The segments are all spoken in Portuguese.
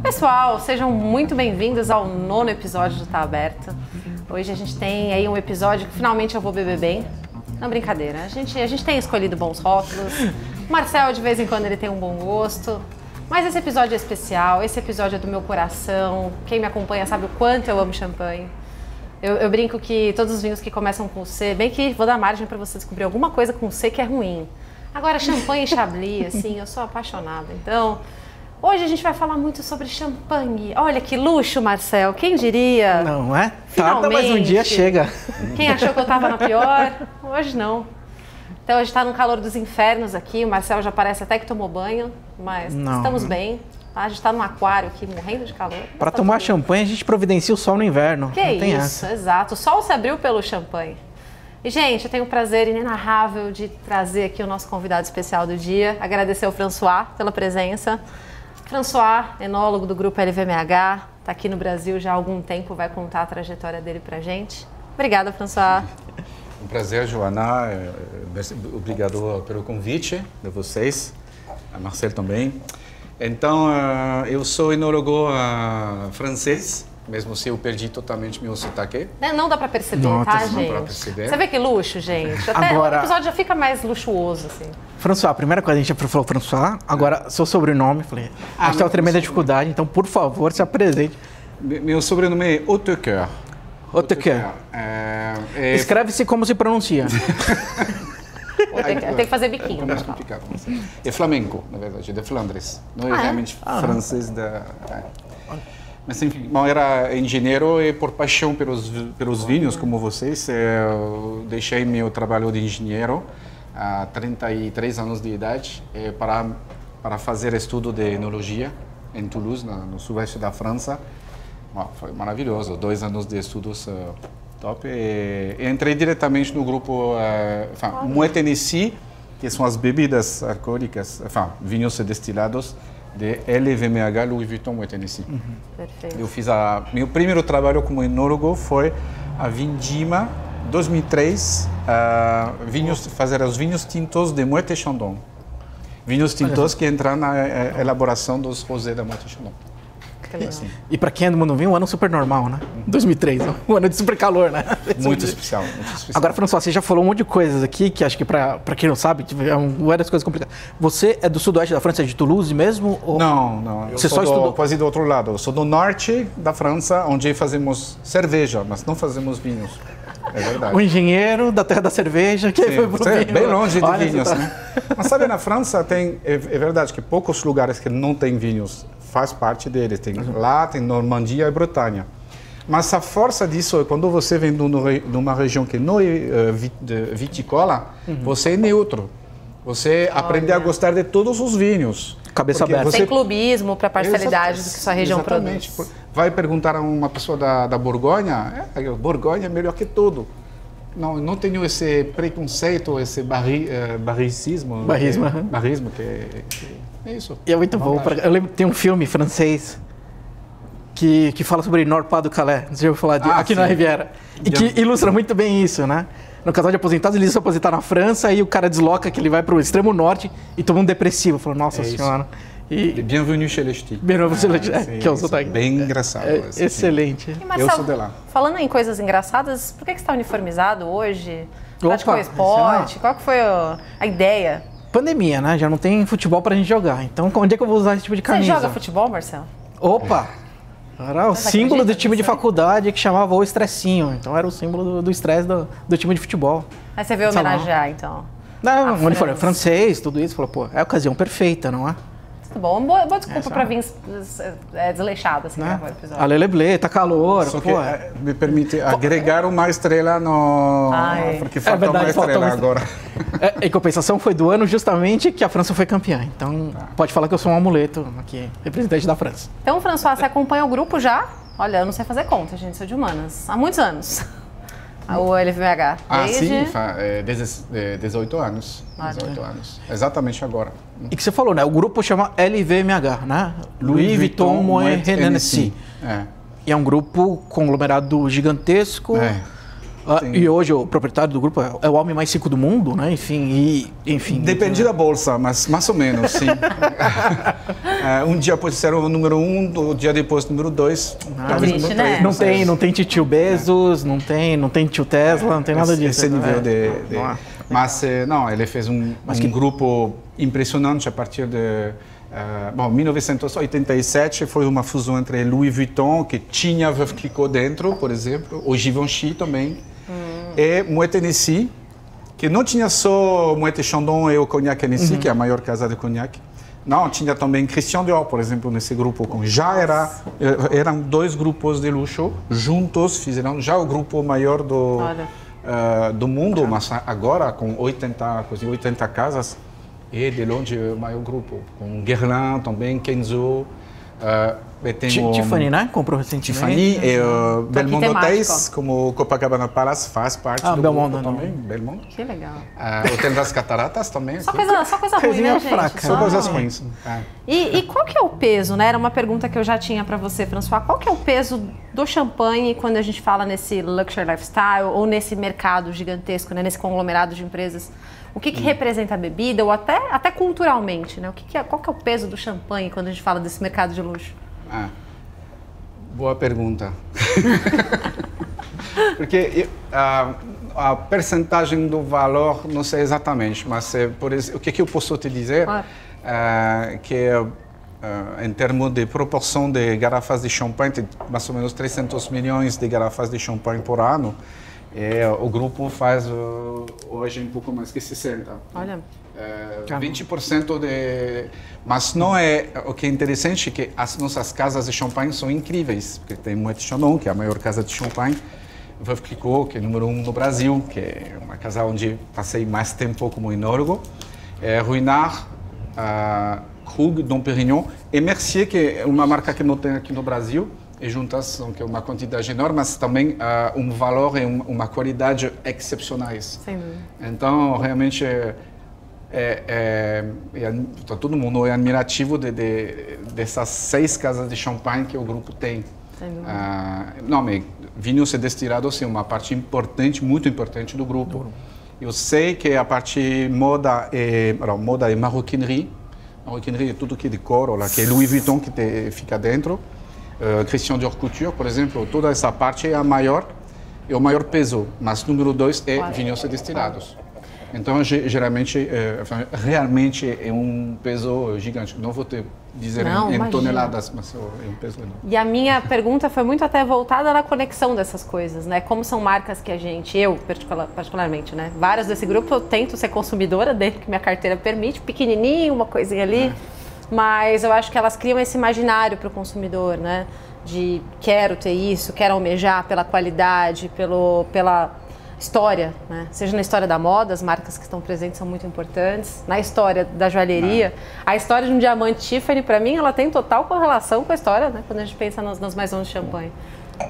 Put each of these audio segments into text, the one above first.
Pessoal, sejam muito bem-vindos ao 9º episódio do Tá Aberto. Hoje a gente tem aí um episódio que finalmente eu vou beber bem. Não, brincadeira, a gente tem escolhido bons rótulos. O Marcel, de vez em quando, ele tem um bom gosto. Mas esse episódio é especial, esse episódio é do meu coração. Quem me acompanha sabe o quanto eu amo champanhe. Eu brinco que todos os vinhos que começam com C, bem que vou dar margem para você descobrir alguma coisa com C que é ruim. Agora, champanhe e chablis, assim, eu sou apaixonada. Então, hoje a gente vai falar muito sobre champanhe. Olha que luxo, Marcel, quem diria? Não é? Finalmente. Tarda, mas um dia chega. Quem achou que eu tava na pior? Hoje não. Então, a gente tá no calor dos infernos aqui, o Marcel já parece até que tomou banho, mas não, estamos bem. A gente tá num aquário aqui, morrendo de calor. Para tomar champanhe, a gente providencia o sol no inverno. Que não tem isso, exato. O sol se abriu pelo champanhe. E, gente, eu tenho o prazer inenarrável de trazer aqui o nosso convidado especial do dia. Agradecer ao François pela presença. François, enólogo do grupo LVMH, está aqui no Brasil já há algum tempo, vai contar a trajetória dele pra gente. Obrigada, François. Um prazer, Joana. Obrigado pelo convite de vocês. A Marcel também. Então, eu sou enólogo francês, mesmo se eu perdi totalmente meu sotaque. Não dá para perceber, tá, gente? Não dá pra perceber. Você vê que luxo, gente. Até agora, o episódio já fica mais luxuoso, assim. François, a primeira coisa a gente já falou François, agora seu sobrenome, falei, a gente tem uma tremenda dificuldade, então, por favor, se apresente. Meu sobrenome é Hautecoeur. Hautecoeur. Escreve-se como se pronuncia. Tem que fazer biquinho. É flamenco, na verdade, de Flandres. Não é realmente francês Mas enfim, eu era engenheiro e por paixão pelos vinhos, como vocês, eu deixei meu trabalho de engenheiro há 33 anos de idade para fazer estudo de enologia em Toulouse, no sudoeste da França. Foi maravilhoso, 2 anos de estudos top. E entrei diretamente no grupo Moët Hennessy, que são as bebidas alcoólicas, vinhos destilados de LVMH, Louis Vuitton, Moët Hennessy. Perfeito. Eu fiz meu primeiro trabalho como enólogo foi a Vindima 2003, fazer os vinhos tintos de Moët Chandon. Vinhos tintos que entram na elaboração dos rosés da Moët Chandon. Assim. E para quem é do mundo vinho, um ano super normal, né? 2003, um ano de super calor, né? Muito especial, muito especial. Agora, François, você já falou um monte de coisas aqui, que acho que para quem não sabe, é uma das coisas complicadas. Você é do sudoeste da França, é de Toulouse mesmo? Ou... Não. Eu sou quase do outro lado. Eu sou do norte da França, onde fazemos cerveja, mas não fazemos vinhos. É verdade. O engenheiro da terra da cerveja, que foi pro vinho. Bem longe de vinhos, né? Mas sabe, na França é verdade que poucos lugares que não tem vinhos faz parte deles. Lá tem Normandia e Bretanha. Mas a força disso é quando você vem de uma região que não é vitícola, você é neutro. Você aprende a gostar de todos os vinhos. Cabeça aberta. Tem clubismo para a parcialidade do que sua região exatamente. Produz. Vai perguntar a uma pessoa da Borgonha, Borgonha é melhor que tudo. Não tenho esse preconceito, esse barrismo. Barrismo, que é isso. E é muito bom. Eu lembro que tem um filme francês que fala sobre Nord-Pas-de-Calais. Você já ouviu falar aqui na Riviera. E que ilustra muito bem isso, né? No casal de aposentados, eles se aposentar na França e o cara desloca que ele vai para o extremo norte e toma um depressivo. Falou, nossa senhora. Bienvenue chez les Ch'tis. Bienvenue chez les Ch'tis, que é o sotaque. Bem engraçado. Excelente. E Marcel, eu sou de lá. Falando em coisas engraçadas, por que você está uniformizado hoje? Praticou esporte? Qual que foi a ideia? Pandemia, né? Já não tem futebol pra gente jogar. Então, onde é que eu vou usar esse tipo de camisa? Você joga futebol, Marcel? Opa! Era o símbolo do time de faculdade que chamava o estressinho. Então, era o símbolo do estresse do time de futebol. Aí você veio homenagear, então? Não, o uniforme francês, tudo isso. Falou, pô, é a ocasião perfeita, não é? Tá bom, boa desculpa pra vir desleixado, assim, gravar o episódio. Aleleble, tá calor. Só que me permite agregar uma estrela no... Porque falta uma estrela agora. Em compensação, foi do ano justamente que a França foi campeã. Então, pode falar que eu sou um amuleto aqui, representante da França. Então, François, você acompanha o grupo já? Olha, eu não sei fazer conta, gente, sou de humanas. Há muitos anos. O LVMH. Sim, 18 anos. 18 anos. Exatamente agora. E que você falou, né? O grupo chama LVMH, né? Louis Vuitton Moët Hennessy. E é um grupo conglomerado gigantesco. E hoje o proprietário do grupo é o homem mais rico do mundo, né? Enfim. Depende da bolsa, mas mais ou menos, sim. Um dia pode ser o número 1, o dia depois o número 2. Não tem tio Bezos, não tem tio Tesla, não tem nada disso. Esse nível Mas não, ele fez um grupo impressionante a partir de... Bom, 1987 foi uma fusão entre Louis Vuitton, que tinha Veuve Clicquot dentro, por exemplo, o Givenchy também, e Moët Hennessy, que não tinha só Moët Chandon e o Cognac Hennessy, que é a maior casa de cognac. Não, tinha também Christian Dior, por exemplo, nesse grupo. Eram 2 grupos de luxo juntos, fizeram já o grupo maior do mundo, mas agora com 80 casas, e de longe o maior grupo. Com Guerlain também, Kenzo, Tiffany, né? Comprou recentemente. Tiffany e Belmondo Hotéis, como Copacabana Palace, faz parte do Belmondo grupo também. Belmondo. Que legal. Hotel das Cataratas também. Só coisa ruim, né, gente? Fraca. Só coisas ruins. E qual que é o peso, né? Era uma pergunta que eu já tinha para você, François. Qual que é o peso do champanhe quando a gente fala nesse luxury lifestyle ou nesse mercado gigantesco, né? Nesse conglomerado de empresas? O que representa a bebida ou até culturalmente, né? Qual que é o peso do champanhe quando a gente fala desse mercado de luxo? Boa pergunta. Porque a percentagem do valor, não sei exatamente, mas o que eu posso te dizer que em termos de proporção de garrafas de champanhe, tem mais ou menos 300 milhões de garrafas de champanhe por ano. O grupo faz hoje um pouco mais que 60. Olha. 20% de... Mas não é... O que é interessante é que as nossas casas de champanhe são incríveis. Porque tem Moët Chandon, que é a maior casa de champanhe. Veuve Clicquot, que é número 1 no Brasil, que é uma casa onde passei mais tempo como enólogo. Ruinart, Krug, Dom Pérignon e Mercier, que é uma marca que não tem aqui no Brasil. E juntas, que é uma quantidade enorme, mas também um valor e uma qualidade excepcionais. Sem dúvida. Então, realmente, todo mundo é admirativo dessas 6 casas de champanhe que o grupo tem. Sem dúvida. Não, mas vinhos e destilados é uma parte importante, muito importante do grupo. Eu sei que a parte moda e marroquinerie é tudo que é de couro, que é Louis Vuitton que fica dentro. Christian Dior Couture, por exemplo, toda essa parte é o maior peso, mas número 2 é vinhos e destilados. Então, geralmente, realmente é um peso gigante. Não vou te dizer em toneladas, mas é um peso enorme. E a minha pergunta foi muito até voltada na conexão dessas coisas, né? Como são marcas que eu particularmente, né? Várias desse grupo eu tento ser consumidora dele, que minha carteira permite, pequenininho, uma coisinha ali. Mas eu acho que elas criam esse imaginário para o consumidor, né? De quero ter isso, quero almejar pela qualidade, pela história, né? Seja na história da moda, as marcas que estão presentes são muito importantes. Na história da joalheria, a história de um diamante Tiffany, para mim, ela tem total correlação com a história, né? Quando a gente pensa nas maisons de champanhe.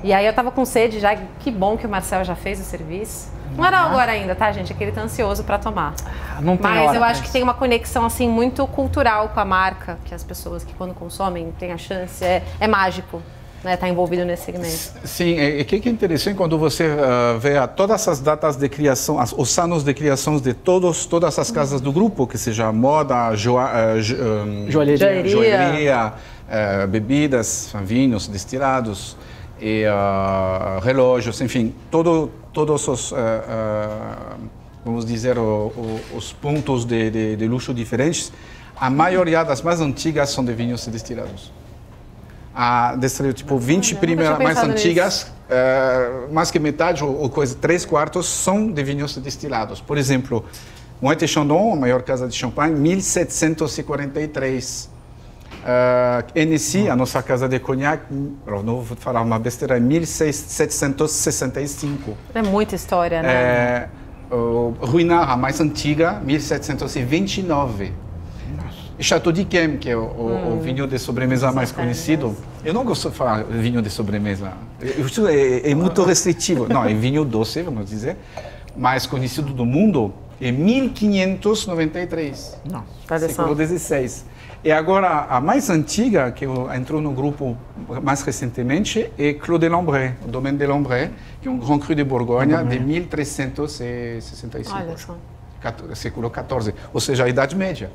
E aí eu tava com sede já, que bom que o Marcel já fez o serviço. Não era agora ainda, tá, gente? É que ele tá ansioso para tomar. Não tem Mas hora, eu acho que tem uma conexão, assim, muito cultural com a marca, que as pessoas que quando consomem têm a chance, é mágico, né? Tá envolvido nesse segmento. Sim, o que é interessante quando você vê todas as datas de criação, os anos de criação de todas as casas do grupo, que seja moda, joalheria, bebidas, vinhos, destilados, e relógios, enfim, todos os, vamos dizer, os pontos de luxo diferentes, a maioria das mais antigas são de vinhos destilados. Tipo, 20 primeiras mais antigas, mais que metade, ou coisa, 3/4 são de vinhos destilados. Por exemplo, Moët Chandon, a maior casa de champanhe, 1743. Hennessy, a nossa casa de cognac, não vou falar uma besteira, é 1765. É muita história, né? Ruinart, a mais antiga, 1729. E Chateau d'Yquem, que é o vinho de sobremesa mais conhecido. Eu não gosto de falar vinho de sobremesa. É muito restritivo. Não, é vinho doce, vamos dizer, mais conhecido do mundo. em 1593. Não. Século XVI. E agora, a mais antiga, que entrou no grupo mais recentemente, é Clos de Lambray, o Domaine de Lambray, que é um Grand Cru de Borgonha de 1365. Olha só. Século XIV, ou seja, a Idade Média.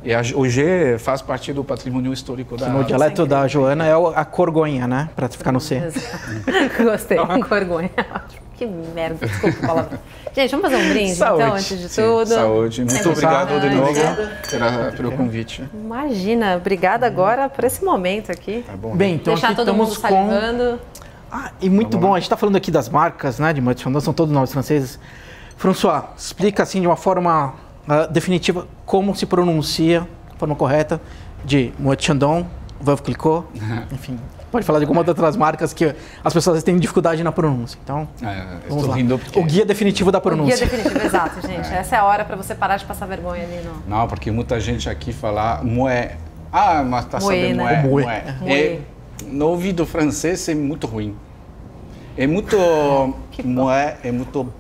E hoje faz parte do patrimônio histórico da... No dialeto da Joana é a corgonha, né? Para ficar no C. Gostei, corgonha. Que merda, desculpa a palavra. Gente, vamos fazer um brinde, Saúde. então, antes de tudo. Saúde. Muito obrigado de novo pelo convite. Imagina, obrigada agora por esse momento aqui. Tá bom, Bem, então Deixar aqui todo mundo estamos com... salivando. E muito bom, a gente está falando aqui das marcas, né, de Moët Chandon, são todos nomes franceses. François, explica assim de uma forma definitiva como se pronuncia, de forma correta, de Moët Chandon, Veuve Clicquot, enfim. Pode falar de alguma das outras marcas que as pessoas têm dificuldade na pronúncia. Então, vamos lá. O guia definitivo da pronúncia. O guia definitivo, exato, gente. Essa é a hora para você parar de passar vergonha ali no... Não, porque muita gente aqui fala Moët. Ah, mas tá sabendo né? Moët. No ouvido francês é muito ruim. É muito... Moët é muito...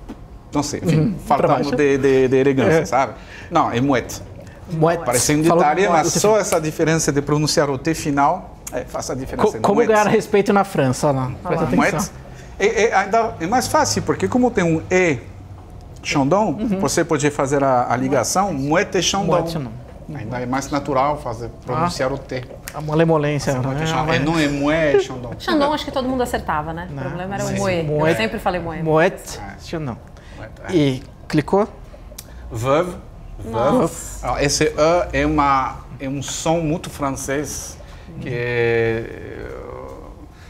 Não sei, enfim, faltamos de elegância, sabe? Não, é Moët. Moët. Parece um detalhe, mas só essa diferença de pronunciar o T final faz a diferença. Como ganhar respeito na França, olha lá. Presta atenção. É mais fácil, porque como tem um E Chandon, você pode fazer a ligação Moët et Chandon. Ainda é mais natural pronunciar o T. A malemolência. Não é Moët Chandon. Chandon acho que todo mundo acertava, né? O problema era o Moët. Eu sempre falei Moët. Moët Chandon. E Clicquot? Veuve. Esse E é um som muito francês. Que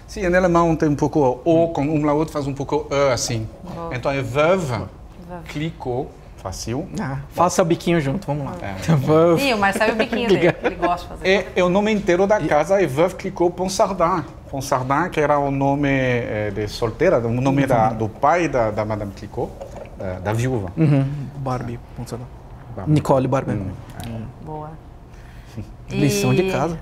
sim, em alemão tem um pouco O, com um laúdo faz um pouco E assim. Então é Veuve, Clicquot, fácil. Faça o biquinho junto, vamos lá. Sim, o Marcelo é o biquinho dele, que ele gosta de fazer. E o nome inteiro da casa é Veuve Clicquot Ponsardin. Ponsardin, que era o nome de solteira, o nome do pai da Madame Clicquot, da viúva. Barbie Ponsardin. Nicole Barbie. Boa. Lição de casa.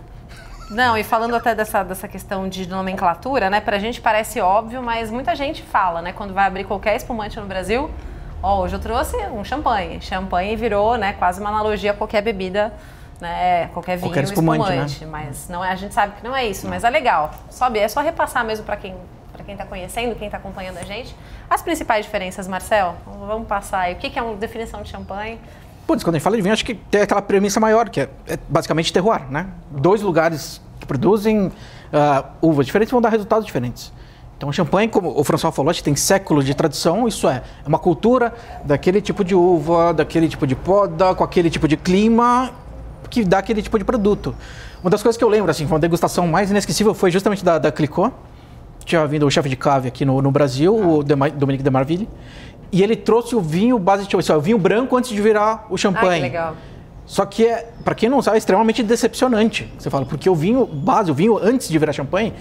Não, e falando até dessa questão de nomenclatura, né? Pra gente parece óbvio, mas muita gente fala, né? Quando vai abrir qualquer espumante no Brasil, hoje eu trouxe um champanhe. Champanhe virou, né, quase uma analogia a qualquer bebida, né? Qualquer vinho, qualquer espumante. Né? Mas não é, a gente sabe que não é isso, mas é legal. É só repassar mesmo para quem está conhecendo, quem está acompanhando a gente. As principais diferenças, Marcel, vamos passar aí. O que é uma definição de champanhe? Putz, quando a gente fala de vinho, acho que tem aquela premissa maior, que é basicamente terroir, né? 2 lugares que produzem uvas diferentes vão dar resultados diferentes. Então, o champanhe, como o François falou, tem séculos de tradição, isso é uma cultura daquele tipo de uva, daquele tipo de poda, com aquele tipo de clima, que dá aquele tipo de produto. Uma das coisas que eu lembro, assim, uma degustação mais inesquecível foi justamente da Clicquot. Tinha vindo o chefe de cave aqui no Brasil, o Dominique de Marville. E ele trouxe o vinho base de o vinho branco antes de virar o champanhe. Que legal. Só que, para quem não sabe, é extremamente decepcionante. Você fala, porque o vinho base, o vinho antes de virar champanhe,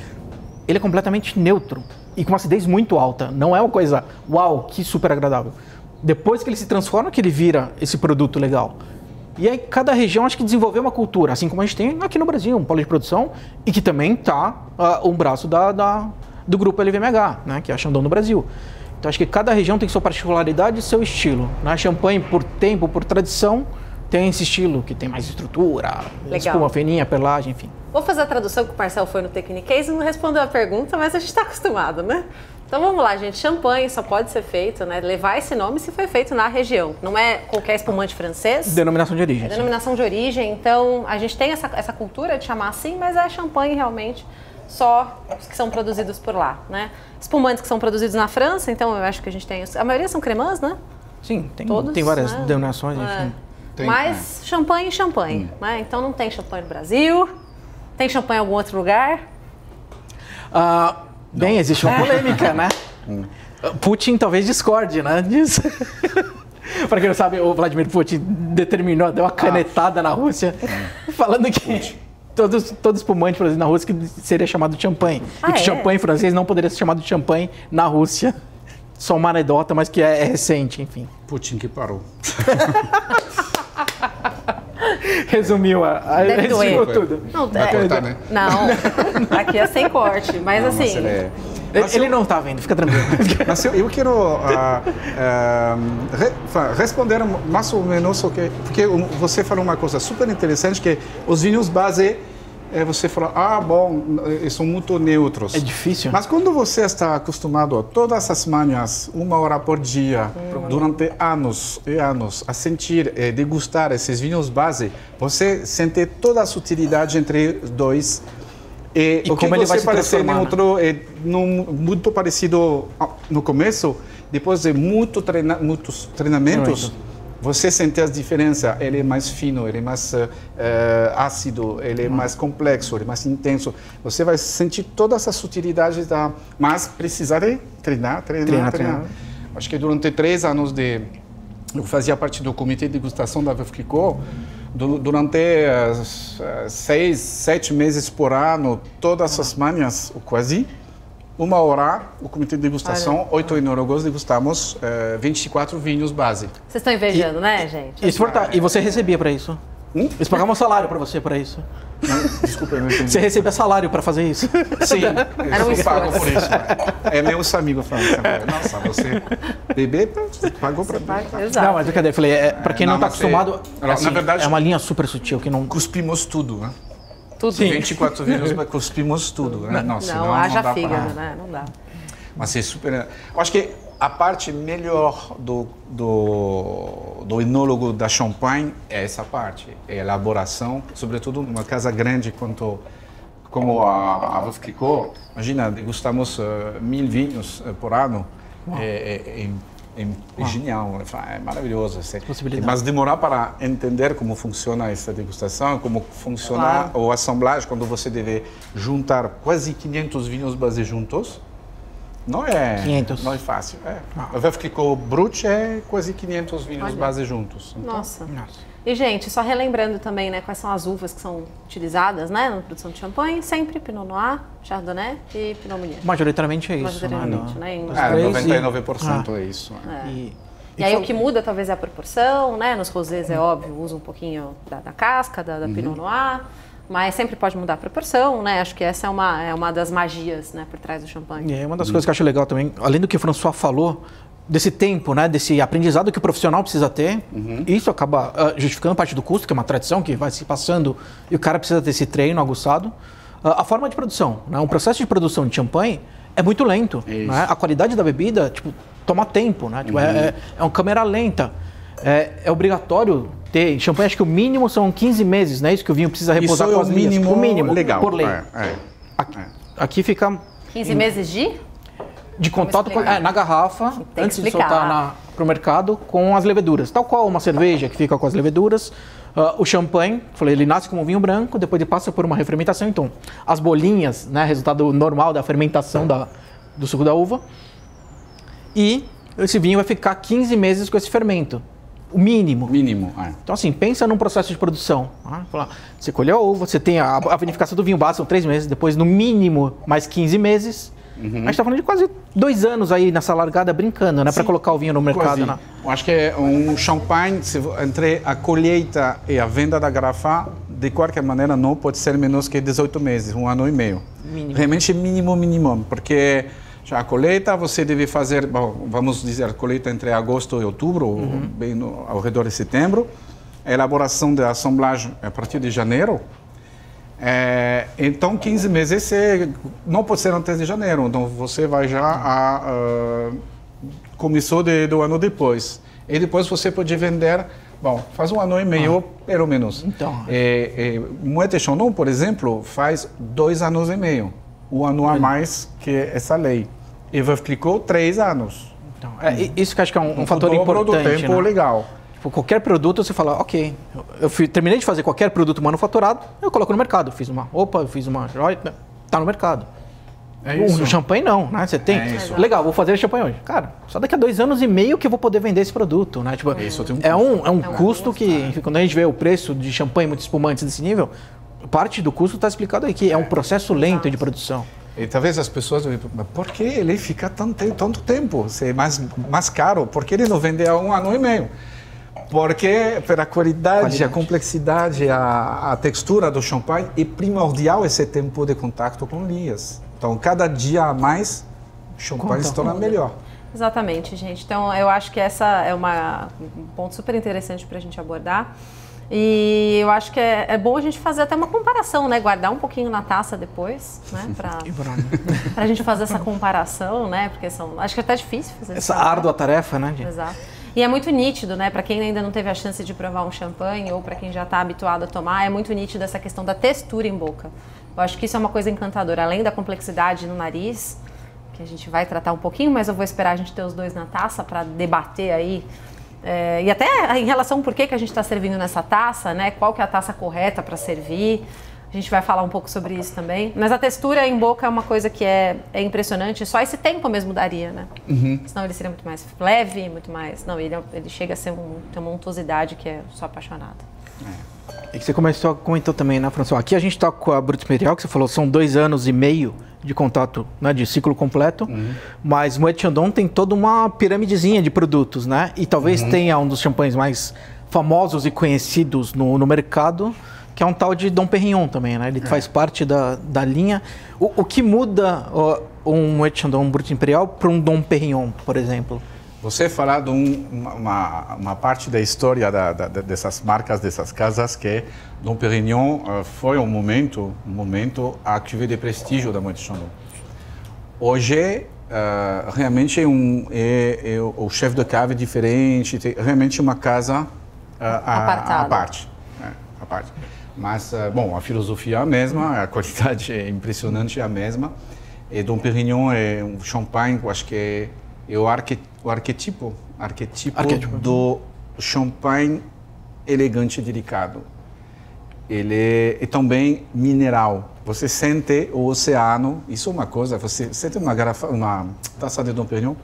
ele é completamente neutro e com uma acidez muito alta. Não é uma coisa, uau, que super agradável. Depois que ele se transforma, que ele vira esse produto legal. E aí, cada região, acho que desenvolveu uma cultura, assim como a gente tem aqui no Brasil, um polo de produção, e que também está um braço do grupo LVMH, né, que é a Chandon no Brasil. Então, acho que cada região tem sua particularidade e seu estilo. Na Champanhe, por tempo, por tradição, tem esse estilo que tem mais estrutura, espuma fininha, pelagem, enfim. Vou fazer a tradução que o Marcel foi no Techniquez e não respondeu a pergunta, mas a gente está acostumado, né? Então vamos lá, gente. Champanhe só pode ser feito, né? Levar esse nome se foi feito na região. Não é qualquer espumante francês. Denominação de origem. É denominação de origem. Então a gente tem essa cultura de chamar assim, mas é champanhe realmente só os que são produzidos por lá, né? Espumantes que são produzidos na França, então eu acho que a gente tem... A maioria são cremãs, né? Sim, todos, tem várias né? denominações, enfim. Mas champanhe, né? Então não tem champanhe no Brasil. Tem champanhe em algum outro lugar? Bem, existe uma polêmica, né? Putin talvez discorde, né? Disso. Para quem não sabe, o Vladimir Putin deu uma canetada na Rússia, falando que todo espumante produzido na Rússia que seria chamado de champanhe. E que champanhe francês não poderia ser chamado de champanhe na Rússia. Só uma anedota, mas que é recente, enfim. Putin que parou. Resumiu tudo. Não, aqui é sem corte, mas assim... Ele não está vendo, fica tranquilo. Mas eu quero responder mais ou menos o que... Porque você falou uma coisa super interessante, que os vinhos base, você fala, bom, eles são muito neutros. É difícil. Mas quando você está acostumado a todas as manhas, 1 hora por dia, durante anos e anos, a sentir e degustar esses vinhos base, você sente toda a sutilidade entre os dois. E o que você parece neutro é muito parecido no começo, depois de muitos treinamentos, você sente as diferenças. Ele é mais fino, ele é mais ácido, ele é mais complexo, ele é mais intenso. Você vai sentir todas essas sutilidades, mas precisar de treinar. Acho que durante 3 anos eu fazia parte do comitê de degustação da Veuve Clicquot. Durante 6, 7 meses por ano, todas as manhãs, ou quase, 1 hora, o comitê de degustação, 8 enólogos degustamos 24 vinhos base. Vocês estão invejando, né, gente? E você recebia para isso? Eles pagavam salário para você para isso? Desculpa, eu não entendi. Você recebia salário para fazer isso? Sim, eu pago por isso. É meus amigos falando, nossa, você bebê pagou para mim. Exato. Não, mas cadê? Eu falei, para quem não está acostumado, assim, na verdade, é uma linha super sutil que não... Cuspimos tudo, né? Tudo. Sim. 24 vinhos, mas cuspimos tudo, né? Nossa, não haja dá fígado, né? Não dá. Mas é super... Eu acho que a parte melhor do enólogo da Champagne é essa parte, é a elaboração, sobretudo numa casa grande como a Veuve Clicquot. Imagina, degustamos 1000 vinhos por ano, é genial, é maravilhoso. Mas demorar para entender como funciona essa degustação, como funciona o assemblagem, quando você deve juntar quase 500 vinhos base juntos, não é fácil. A Veuve Clicquot Brut é quase 500 vinhos base juntos. Então, Nossa. E, gente, só relembrando também, né, quais são as uvas que são utilizadas, né, na produção de champanhe, sempre Pinot Noir, Chardonnay e Pinot Meunier. Majoritariamente é isso. Majoritariamente, né? 99% é isso. E aí o que muda talvez é a proporção, né, nos rosés é óbvio, usa um pouquinho da casca, da Pinot Noir, mas sempre pode mudar a proporção, né? Acho que essa é uma das magias, né, por trás do champanhe. É uma das coisas que eu acho legal também, além do que o François falou, desse tempo, né, desse aprendizado que o profissional precisa ter, isso acaba justificando parte do custo, que é uma tradição que vai se passando e o cara precisa ter esse treino aguçado. A forma de produção, né, um processo de produção de champanhe é muito lento, né? A qualidade da bebida, tipo, toma tempo, né? Tipo, é uma câmera lenta. É obrigatório ter champanhe, acho que o mínimo são 15 meses, né? Isso que o vinho precisa repousar com as linhas. Isso é o mínimo legal. Por lei. Aqui fica... 15 meses de contato na garrafa, antes de soltar para o mercado, com as leveduras. Tal qual uma cerveja que fica com as leveduras, o champanhe, ele nasce como um vinho branco, depois ele passa por uma refermentação. Então, as bolinhas, né, resultado normal da fermentação do suco da uva. E esse vinho vai ficar 15 meses com esse fermento. O mínimo. Então, assim, pensa num processo de produção. Você colheu a uva, você tem a vinificação do vinho base, são 3 meses, depois, no mínimo, mais 15 meses. A gente está falando de quase 2 anos aí nessa largada brincando, né? Para colocar o vinho no mercado. Né? Eu acho que um champanhe, entre a colheita e a venda da garrafa, de qualquer maneira, não pode ser menos que 18 meses, 1 ano e meio. Realmente mínimo, porque já a colheita você deve fazer, vamos dizer, a colheita entre agosto e outubro, bem ao redor de setembro. A elaboração da assemblagem a partir de janeiro. Então, 15 meses não pode ser antes de janeiro. Então, você vai já começou do ano depois. E depois você pode vender, faz 1 ano e meio, pelo menos. Então, Moët & Chandon, por exemplo, faz 2 anos e meio. 1 ano a mais que essa lei. E Veuve Clicquot, 3 anos. Então, isso que eu acho que é um fator importante. Do tempo, né? Legal. Qualquer produto, você fala, ok, eu terminei de fazer qualquer produto manufaturado, eu coloco no mercado. Fiz uma roupa, eu fiz uma joia, tá no mercado. Um champanhe não, né? Você tem, legal, vou fazer champanhe hoje. Cara, só daqui a 2 anos e meio que eu vou poder vender esse produto, né? Tipo, é um custo que, enfim, quando a gente vê o preço de champanhe muito espumantes desse nível, parte do custo está explicado aí, que é um processo lento de produção. E talvez as pessoas vão mas por que ele fica tanto tempo? Se é mais caro, por que ele não vende há 1 ano e meio? Porque pela qualidade, a complexidade, a textura do champanhe é primordial esse tempo de contato com linhas. Então, cada dia a mais champanhe se torna melhor. Exatamente, gente. Então, eu acho que essa é um ponto super interessante para a gente abordar. E eu acho que é bom a gente fazer até uma comparação, né? Guardar um pouquinho na taça depois, né? Pra a gente fazer essa comparação, né? Porque acho que é até difícil fazer essa árdua tarefa, né? Exato. E é muito nítido, né? Para quem ainda não teve a chance de provar um champanhe ou para quem já está habituado a tomar, é muito nítido essa questão da textura em boca. Eu acho que isso é uma coisa encantadora. Além da complexidade no nariz, que a gente vai tratar um pouquinho, mas eu vou esperar a gente ter os dois na taça para debater aí. E até em relação ao porquê que a gente está servindo nessa taça, né? Qual que é a taça correta para servir. A gente vai falar um pouco sobre isso também. Mas a textura em boca é uma coisa que é impressionante. Só esse tempo mesmo daria, né? Senão ele seria muito mais leve, muito mais... Não, ele chega a ser tem uma untuosidade que sou apaixonada. E que você comentou também, né, François? Aqui a gente está com a Brut Imperial, que você falou, são 2 anos e meio de contato, né, de ciclo completo, mas Moët Chandon tem toda uma piramidezinha de produtos, né? E talvez tenha um dos champanhes mais famosos e conhecidos no mercado, que é um tal de Dom Pérignon também, né? Ele faz parte da linha. O que muda um Moët Chandon Brut Imperial para um Dom Pérignon, por exemplo? Você falar de uma parte da história dessas marcas, dessas casas, que Dom Pérignon foi um momento a cuvée de prestígio da Moët Chandon. Hoje, realmente o chefe de cave é diferente, tem realmente uma casa à parte. Mas, bom, a filosofia é a mesma, a qualidade é impressionante, é a mesma. E Dom Pérignon é um champanhe, eu acho que é o arquetipo do champanhe elegante e delicado. Ele é também mineral. Você sente o oceano, isso é uma coisa, você sente uma taça de Dom Pérignon,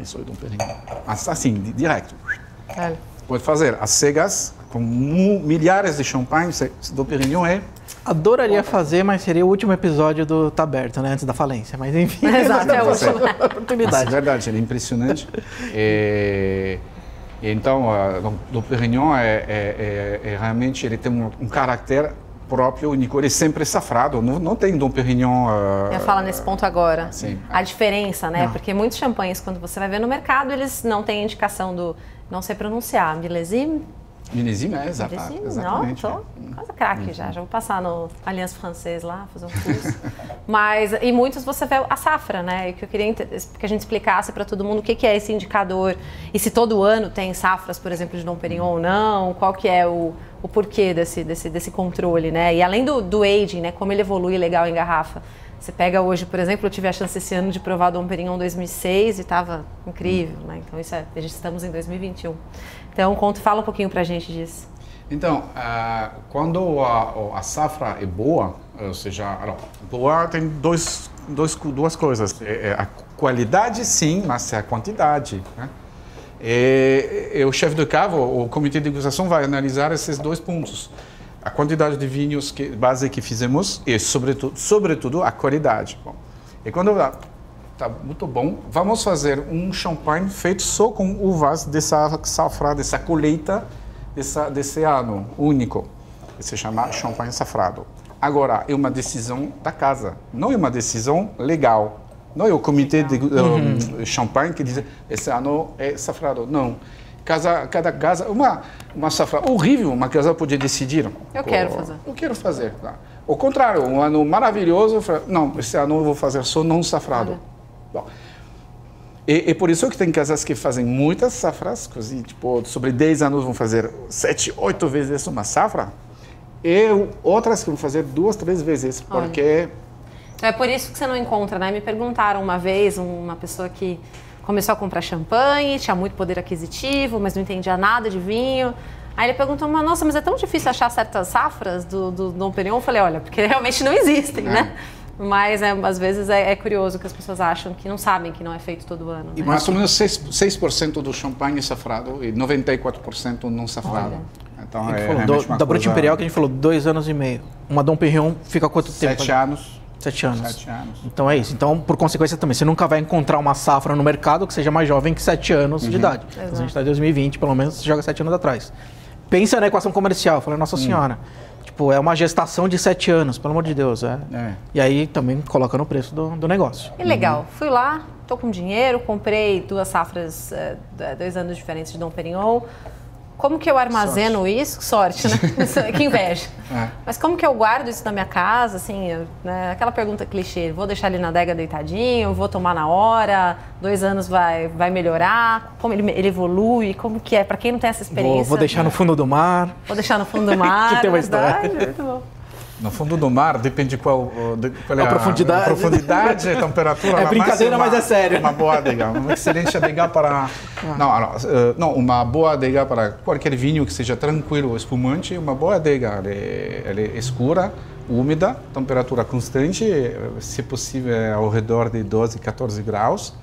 isso é Dom Pérignon. Mas assim, direto. Pode fazer as cegas, com milhares de champanhes, Dom Pérignon é... Adoraria fazer, mas seria o último episódio do Tá Aberto, né? Antes da falência, mas enfim. Exato, é a última oportunidade. É verdade, ele é impressionante. Então, Dom Pérignon realmente, ele tem um caráter próprio, único. Ele é sempre safrado, não tem Dom Pérignon... Eu ia falar nesse ponto agora. Sim. A diferença, né? Porque muitos champanhes, quando você vai ver no mercado, eles não têm indicação do... Não sei pronunciar, milésime. Milésime, exatamente. Não, tô quase craque já vou passar no Alliance Française lá, fazer um curso. E muitos você vê a safra, né? E que eu queria que a gente explicasse para todo mundo o que é esse indicador e se todo ano tem safras, por exemplo, de Dom Pérignon ou não, qual que é o porquê desse controle, né? E além do aging, né? Como ele evolui legal em garrafa. Você pega hoje, por exemplo, eu tive a chance esse ano de provar Dom Pérignon 2006 e estava incrível, né? Então estamos em 2021. Então, fala um pouquinho pra gente disso. Então, quando a safra é boa, ou seja, boa tem duas coisas. A qualidade, sim, mas é a quantidade, né? E o chefe de cava, o comitê de degustação vai analisar esses 2 pontos. A quantidade de vinhos base que fizemos e, sobretudo, a qualidade. Bom, e quando está muito bom, vamos fazer um champanhe feito só com uvas dessa safra, dessa colheita desse ano único. Se chama champanhe safrado. Agora, é uma decisão da casa, não é uma decisão legal. Não é o comitê de champanhe que diz esse ano é safrado. Não. Cada casa, uma safra horrível, uma casa pode decidir. Eu quero fazer. Tá. O contrário, um ano maravilhoso, não, esse ano eu vou fazer só não safrado. Bom, e por isso que tem casas que fazem muitas safras, assim, tipo, sobre 10 anos vão fazer 7, 8 vezes uma safra, e outras que vão fazer 2, 3 vezes, porque... Então é por isso que você não encontra, né? Me perguntaram uma vez, uma pessoa que começou a comprar champanhe, tinha muito poder aquisitivo, mas não entendia nada de vinho. Aí ele perguntou, nossa, mas é tão difícil achar certas safras do Dom Pérignon? Eu falei, olha, porque realmente não existem, né? Mas às vezes é curioso que as pessoas acham que não sabem que não é feito todo ano. Né? E mais ou menos 6% do champanhe é safrado e 94% não safrado. Então, da Brut Imperial que a gente falou, 2 anos e meio. Uma Dom Pérignon fica quanto tempo? 7 anos. 7 anos. Então é isso. Então, por consequência também, você nunca vai encontrar uma safra no mercado que seja mais jovem que 7 anos de idade. Então, a gente está em 2020, pelo menos, você joga 7 anos atrás. Pensa na equação comercial, fala, nossa senhora, tipo, é uma gestação de 7 anos, pelo amor de Deus. E aí também coloca no preço do negócio. E legal, fui lá, tô com dinheiro, comprei 2 safras, 2 anos diferentes de Dom Perignon. Como que eu armazeno isso? Sorte, né? Que inveja. Mas como que eu guardo isso na minha casa, assim, né? Aquela pergunta clichê, vou deixar ele na adega deitadinho, vou tomar na hora, 2 anos vai melhorar, como ele evolui, como que é, para quem não tem essa experiência. Vou deixar no fundo do mar. Vou deixar no fundo do mar. Que tem uma história. Muito bom. No fundo do mar, depende de qual é a profundidade. A profundidade, a temperatura. É brincadeira, mas é sério. Uma boa adega, uma excelente adega para... Não, uma boa adega para qualquer vinho que seja tranquilo, espumante. Uma boa adega, ela é escura, úmida, temperatura constante, se possível ao redor de 12, 14 graus,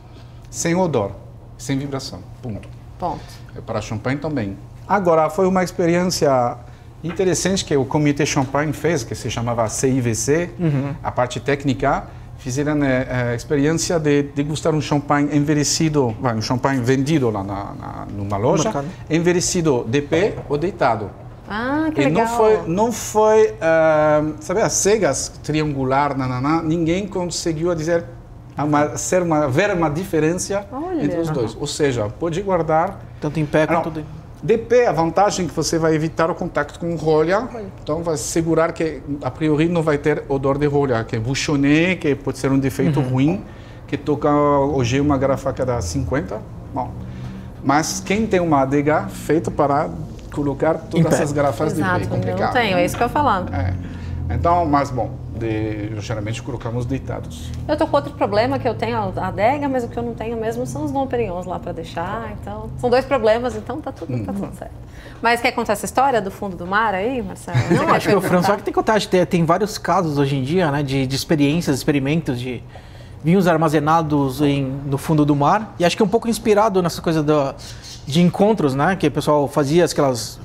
sem odor, sem vibração, ponto. Para champanhe também. Agora, foi uma experiência interessante que o Comitê Champagne fez, que se chamava CIVC, a parte técnica, fizeram a experiência de degustar um champanhe envelhecido, um champanhe vendido lá numa loja, envelhecido de pé ou deitado. Ah, que e legal. Não foi, sabe, as cegas, triangular, ninguém conseguiu dizer, ver uma diferença entre os dois. Ou seja, pode guardar... Tanto em pé quanto... De pé, a vantagem é que você vai evitar o contato com rolha, então vai segurar que, a priori, não vai ter odor de rolha, que é bouchonné, que pode ser um defeito ruim, que toca hoje uma garrafa a cada 50. Bom, mas quem tem uma adega feita para colocar todas essas garrafas de pé? Exato, eu não tenho, é isso que eu ia falar. Então, mas bom, geralmente colocamos deitados. Eu tô com outro problema, que eu tenho a adega, mas o que eu não tenho mesmo são os Dom Perignons lá para deixar, então... São 2 problemas, então tá tudo certo. Mas quer contar essa história do fundo do mar aí, Marcelo? Não, acho que o François que tem que contar. Tem vários casos hoje em dia, né, de experiências, experimentos de vinhos armazenados no fundo do mar. E acho que é um pouco inspirado nessa coisa de encontros, né, que o pessoal fazia aquelas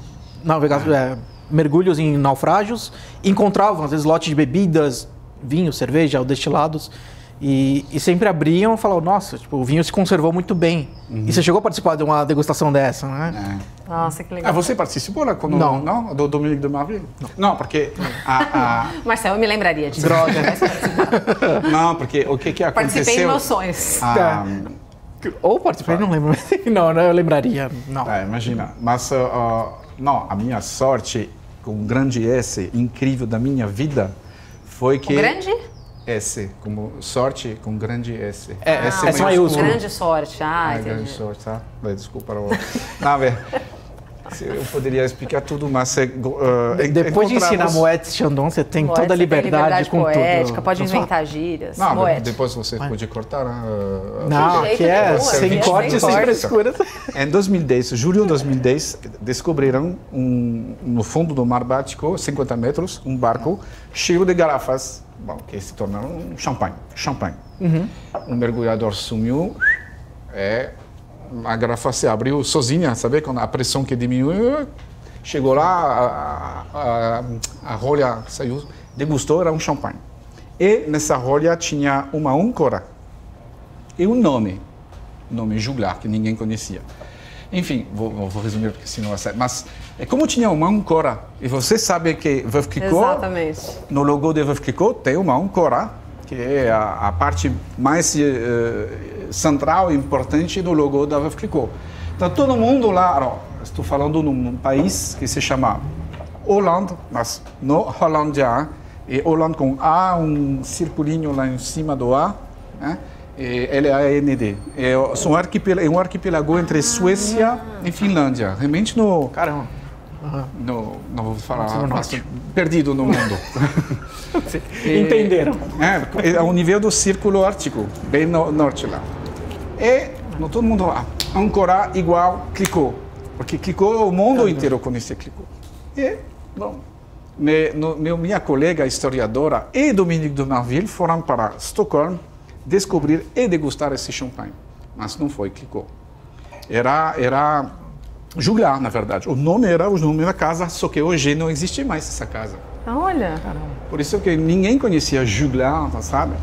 mergulhos em naufrágios, encontravam às vezes lotes de bebidas, vinho, cerveja ou destilados, e sempre abriam e falavam, nossa, tipo, o vinho se conservou muito bem. E você chegou a participar de uma degustação dessa, né? Nossa, que legal. Você participou lá quando... Não? Do Dominique de Marville? Não, porque... Marcelo, eu me lembraria disso. Droga. Não, porque o que aconteceu... Participei em meus sonhos. Ou participei, não lembro. Não, eu lembraria. Não. Imagina. Mas, não, a minha sorte, com um grande S incrível da minha vida, foi que... Um grande? S, como sorte com grande S. S maiúsculo. Grande sorte, entendi. Grande sorte, tá? Desculpa. Eu poderia explicar tudo, mas... Depois de ensinar Moët Chandon, você tem toda a liberdade com poética, tudo. Pode inventar gírias. Não, depois você pode cortar. Não, que é sem corte, sem frescura. Em 2010, julho de 2010, descobriram no fundo do Mar Báltico, 50 metros, um barco cheio de garrafas, que se tornaram champanhe. Um mergulhador sumiu, a garrafa se abriu sozinha, sabe? Quando a pressão que diminuiu, chegou lá, a rolha saiu, degustou, era um champanhe. E nessa rolha tinha uma âncora e um nome Juglar, que ninguém conhecia. Enfim, vou resumir porque senão é sério. Mas como tinha uma âncora, e você sabe que Veuve Clicquot, exatamente, no logo de Veuve Clicquot tem uma âncora, que é a parte mais central e importante do logo da Veuve Clicquot. Então todo mundo lá, estou falando num país que se chama Hollande, mas no Hollandia, e Hollande com A, um circulinho lá em cima do A, né? L-A-N-D. É um arquipélago entre Suécia e Finlândia. Realmente no... Caramba. Não vou falar, perdido no mundo. Entenderam. É o nível do círculo ártico, bem no norte lá. E todo mundo lá, âncora igual Clicquot, porque Clicquot, o mundo inteiro conhece Clicquot. E, bom, minha colega historiadora e Dominique de Marville foram para Estocolmo descobrir e degustar esse champanhe, mas não foi Clicquot. Era Juglar, na verdade. O nome era o nome da casa, só que hoje não existe mais essa casa. Olha! Por isso que ninguém conhecia Juglar, sabe?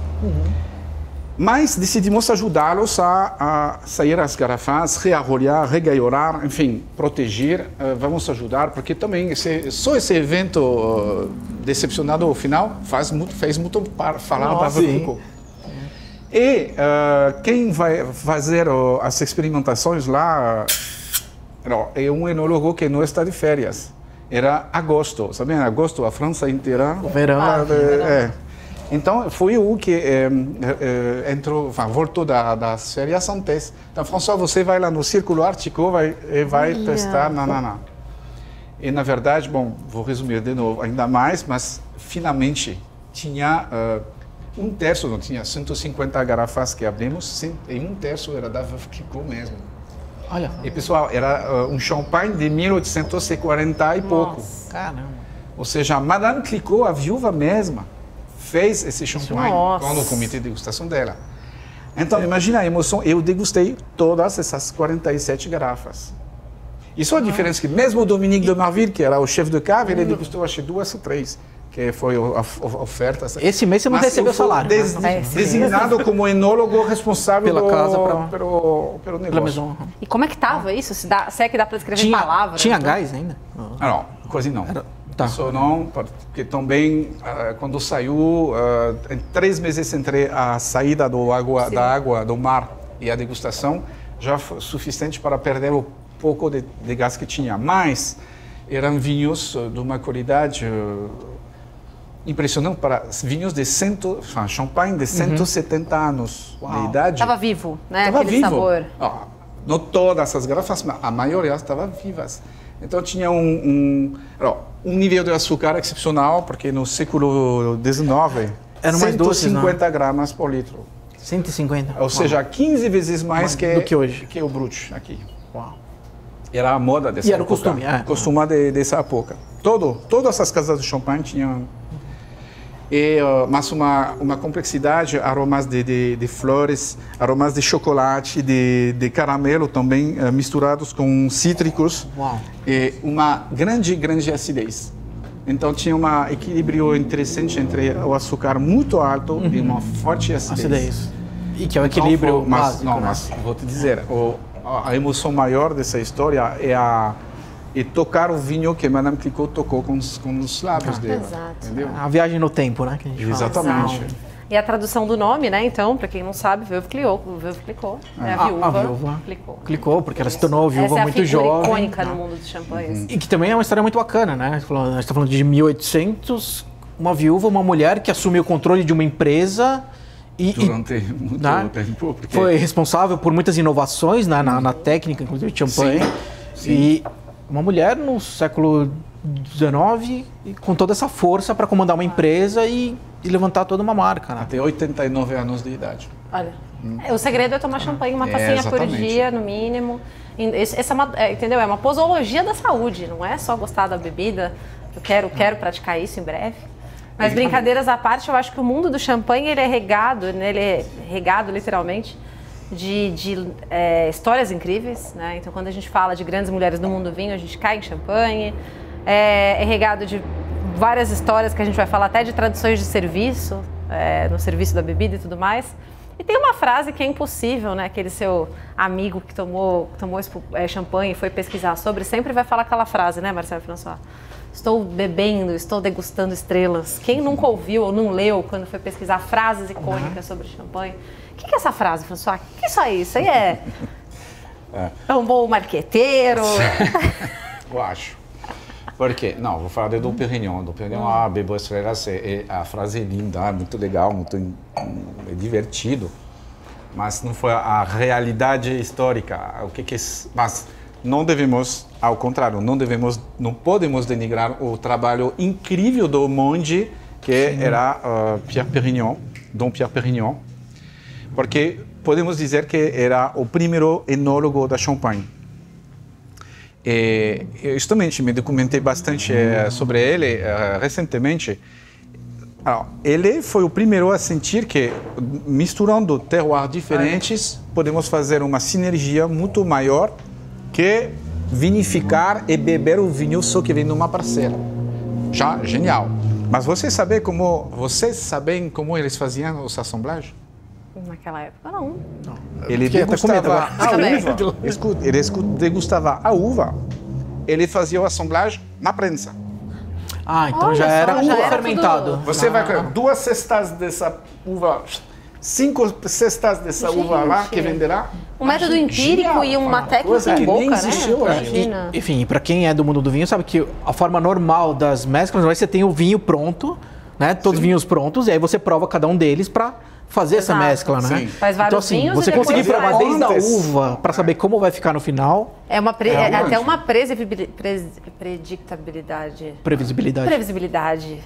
Mas decidimos ajudá-los a sair as garrafas, rearrolhar, regaiorar, enfim, proteger. Vamos ajudar, porque também só esse evento decepcionado ao final fez muito falar para Veuve Clicquot. E quem vai fazer as experimentações lá é um enólogo que não está de férias. Era agosto, sabe? Em agosto, a França inteira... O verão. Então, foi o que voltou das férias antes. Então, François, você vai lá no Círculo Ártico e vai testar, E, na verdade, bom, vou resumir de novo ainda mais, mas, finalmente, tinha um terço, não tinha 150 garrafas que abrimos, e um terço era da Veuve Clicquot mesmo. Olha. E, pessoal, era um champanhe de 1840 e pouco. Caramba. Ou seja, Madame Clicquot, a viúva mesma, fez esse champanhe com o comitê de degustação dela. Então, imagina a emoção, eu degustei todas essas 47 garrafas. E só a diferença que mesmo o Dominique de Marville, que era o chefe de cave, ele degustou acho que 2 ou 3, que foi a oferta. Esse mês você não recebeu salário. Designado como enólogo responsável pela casa pelo negócio. E como é que tava isso? Se é que dá para escrever palavras? Tinha gás ainda? Não, quase não. Tá. Só não, porque também, quando saiu, em 3 meses entre a saída da água do mar e a degustação, já foi suficiente para perder o pouco de gás que tinha. Mas eram vinhos de uma qualidade impressionante para vinhos de champanhe de 170 anos de idade. Estava vivo, né? Estava Aquele vivo. Sabor. Não todas as garrafas, mas a maioria estavam vivas. Então tinha um nível de açúcar excepcional, porque no século XIX eram mais doces, 150 gramas por litro. 150? Ou seja, 15 vezes mais do que hoje. Que o Brut aqui. Uau. Era a moda dessa época. E era o costume. Costume dessa época. Todas as casas de champanhe tinham... mas uma complexidade, aromas de flores, aromas de chocolate, de caramelo também, misturados com cítricos. Uau. E uma grande acidez. Então tinha um equilíbrio interessante entre o açúcar muito alto e uma forte acidez. E que é o equilíbrio básico. Mas vou te dizer, a emoção maior dessa história é tocar o vinho que Madame Clicquot tocou com os lábios dela. Exato. Entendeu? A viagem no tempo, né? Que a gente Exatamente. Fala. E a tradução do nome, né? Então, para quem não sabe, Veuve Clicquot, é a viúva Clicquot, porque ela se tornou viúva muito jovem. Essa é a figura icônica no mundo dos champanhes. E que também é uma história muito bacana, né? A gente está falando de 1800, uma viúva, uma mulher que assumiu o controle de uma empresa durante muito tempo. Porque... Foi responsável por muitas inovações na técnica, inclusive de champanhe. Sim. E uma mulher no século XIX com toda essa força para comandar uma empresa e levantar toda uma marca. Né? Até 89 anos de idade. Olha, o segredo é tomar champanhe uma tacinha por dia, no mínimo. Entendeu? É uma posologia da saúde, não é só gostar da bebida. Eu quero praticar isso em breve. Mas brincadeiras à parte, eu acho que o mundo do champanhe ele é regado literalmente de histórias incríveis, né? Então, quando a gente fala de grandes mulheres do mundo do vinho, a gente cai em champanhe. É regado de várias histórias que a gente vai falar até de tradições de serviço, no serviço da bebida e tudo mais. E tem uma frase que é impossível, né? Aquele seu amigo que tomou champanhe e foi pesquisar sobre, sempre vai falar aquela frase, né, Marcelo François? Estou bebendo, estou degustando estrelas. Quem nunca ouviu ou não leu quando foi pesquisar frases icônicas sobre champanhe? O que é essa frase, François? O que é isso aí? É um bom marqueteiro? Eu acho. Por quê? Não, vou falar de Dom Pérignon. Dom Pérignon, bebo estrelas, a frase é linda, muito legal, muito divertido. Mas não foi a realidade histórica. Mas não devemos, ao contrário, não podemos denigrar o trabalho incrível do monge que era Pierre Pérignon, Dom Pierre Pérignon, porque podemos dizer que era o primeiro enólogo da Champagne. E eu justamente me documentei bastante sobre ele recentemente. Ele foi o primeiro a sentir que, misturando terroirs diferentes, podemos fazer uma sinergia muito maior que vinificar e beber o vinho só que vem de uma parcela. Já genial. Mas vocês sabem como eles faziam os assemblagens? Naquela época, não. Ele degustava a uva. Ele degustava a uva. Ele fazia o assemblage na prensa. Então já era uva fermentado. Você vai com 2 cestas dessa uva 5 cestas dessa uva lá que venderá. Um método empírico e uma técnica em boca, né? Imagina. Enfim, para quem é do mundo do vinho, sabe que a forma normal das mesclas, você tem o vinho pronto, né? Todos os vinhos prontos, e aí você prova cada um deles para fazer essa mescla, né? Sim. Faz vários então, assim, vinhos você e depois conseguir provar faz. desde a uva para saber como vai ficar no final. É até uma predictabilidade. Previsibilidade.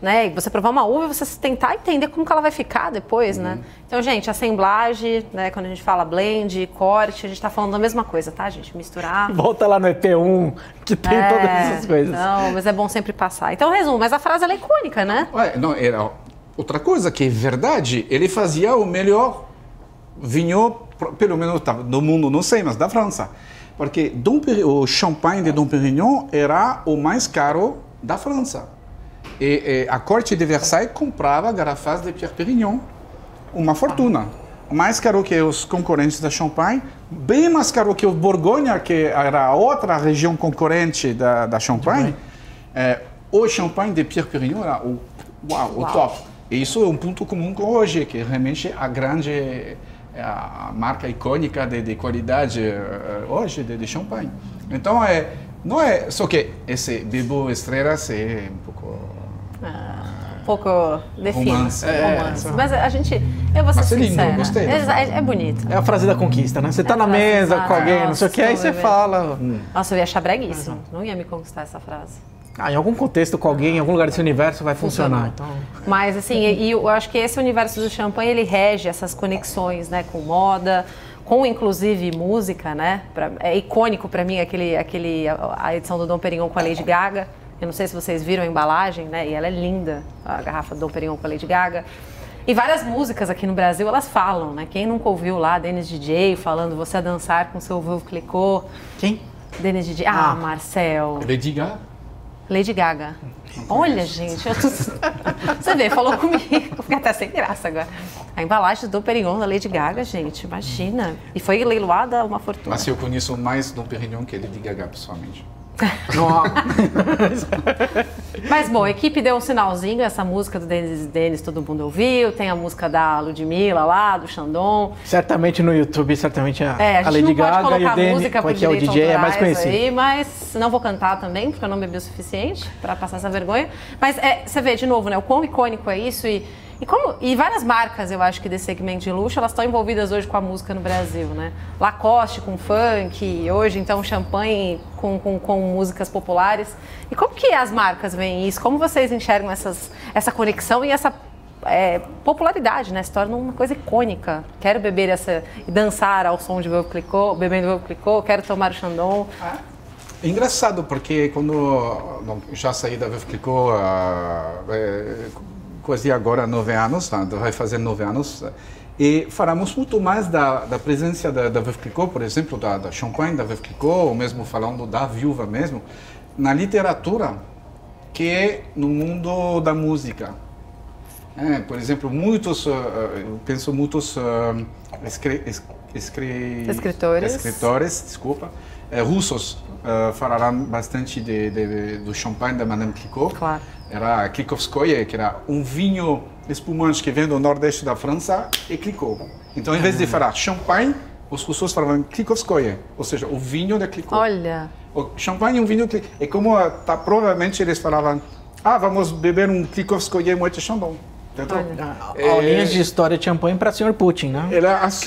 Né? E você provar uma uva e você tentar entender como que ela vai ficar depois, né? Então, gente, assemblagem, né? Quando a gente fala blend, corte, a gente tá falando da mesma coisa, tá, gente? Misturar. Volta lá no EP1, que tem todas essas coisas. Não, mas é bom sempre passar. Então, resumo, mas a frase ela é icônica, né? Não, era outra coisa que é verdade, ele fazia o melhor vinho, pelo menos do mundo, não sei, mas da França. Porque o champanhe de Dom Pérignon era o mais caro da França. E a corte de Versailles comprava garrafas de Pierre Pérignon, uma fortuna. Mais caro que os concorrentes da Champagne, bem mais caro que o Borgonha, que era a outra região concorrente da Champagne. O Champagne de Pierre Pérignon era o top. E isso é um ponto comum com hoje, que realmente a marca icônica de qualidade hoje de Champagne. Então, não é só que esse Bibo Estrelas é um pouco define. Romance. Mas eu vou ser sincera. Lindo, gostei. É bonito. É a frase da conquista, né? Você tá na mesa com alguém, não sei o que, aí você fala. Nossa, eu ia achar breguíssimo. Não ia me conquistar essa frase. Em algum contexto com alguém, em algum lugar desse universo vai funcionar. Então... Mas assim, eu acho que esse universo do champanhe, ele rege essas conexões, né, com moda, com inclusive música, né? É icônico para mim a edição do Dom Pérignon com a Lady Gaga. Eu não sei se vocês viram a embalagem, né? E ela é linda, a garrafa do Dom Pérignon com a Lady Gaga. E várias músicas aqui no Brasil, elas falam, né? Quem nunca ouviu lá, Dennis DJ falando você a dançar com seu Veuve Clicquot. Quem? Dennis DJ. Marcel. Lady Gaga? Lady Gaga. Olha, gente, você vê, falou comigo. Eu fiquei até sem graça agora. A embalagem do Pérignon da Lady Gaga, gente, imagina. E foi leiloada uma fortuna. Mas eu conheço mais Dom Pérignon que Lady Gaga, pessoalmente. Mas bom, a equipe deu um sinalzinho, essa música do Dennis todo mundo ouviu, tem a música da Ludmilla lá, do Chandon. Certamente no YouTube, certamente a Lady Lady Gaga e o Dennis, que é o DJ, é mais conhecido. Aí, mas não vou cantar também, porque eu não bebi o suficiente para passar essa vergonha. Mas você vê de novo, né, o quão icônico é isso e várias marcas, eu acho que desse segmento de luxo, elas estão envolvidas hoje com a música no Brasil, né? Lacoste com funk, hoje então champanhe com músicas populares. E como que as marcas veem isso? Como vocês enxergam essa conexão e essa popularidade, né? Se torna uma coisa icônica. Quero beber e dançar ao som de Veuve Clicquot, bebendo Veuve Clicquot, quero tomar o Chandon. É engraçado porque quando já saí da Veuve Clicquot quase agora 9 anos, vai fazer 9 anos, e falamos muito mais da presença da Veuve Clicquot, por exemplo, da Champagne da Veuve Clicquot, ou mesmo falando da viúva mesmo, na literatura, que no mundo da música. Por exemplo, eu penso muitos escritores, russos falarão bastante do Champagne da Madame Clicquot. Claro. Era Klikowskoye, que era um vinho espumante que vem do nordeste da França, e Clicquot. Então, em vez de falar Champagne, os russos falavam Klikowskoye, ou seja, o vinho da Clicquot. Olha! O Champagne é um vinho que... E como provavelmente eles falavam, vamos beber um Klikowskoye Moët Chandon. Aulinhas de história de champanhe para o Sr. Putin, né?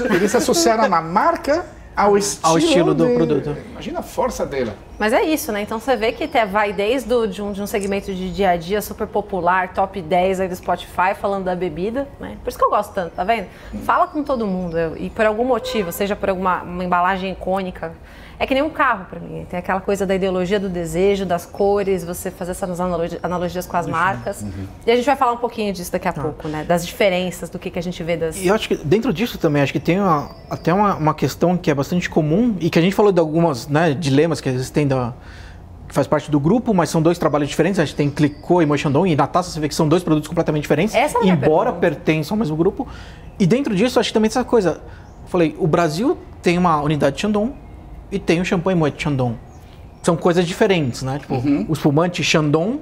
Eles associaram a marca ao estilo do produto. Imagina a força dela. Mas é isso, né? Então você vê que vai desde de um segmento de dia a dia super popular, top 10 aí do Spotify, falando da bebida, né? Por isso que eu gosto tanto, tá vendo? Fala com todo mundo e por algum motivo, seja por uma embalagem icônica. É que nem um carro para mim, tem aquela coisa da ideologia do desejo, das cores, você fazer essas analogias com as marcas. E a gente vai falar um pouquinho disso daqui a pouco, né? Das diferenças, do que a gente vê das... E eu acho que dentro disso também, acho que tem até uma questão que é bastante comum e que a gente falou de algumas, né, dilemas que existem que faz parte do grupo, mas são dois trabalhos diferentes. A gente tem Clicquot e Moët Chandon, e na taça você vê que são dois produtos completamente diferentes, embora pertençam ao mesmo grupo. E dentro disso, acho que também essa coisa... Falei, o Brasil tem uma unidade de Chandon, e tem o champanhe Moët Chandon. São coisas diferentes, né? Tipo, o espumante Chandon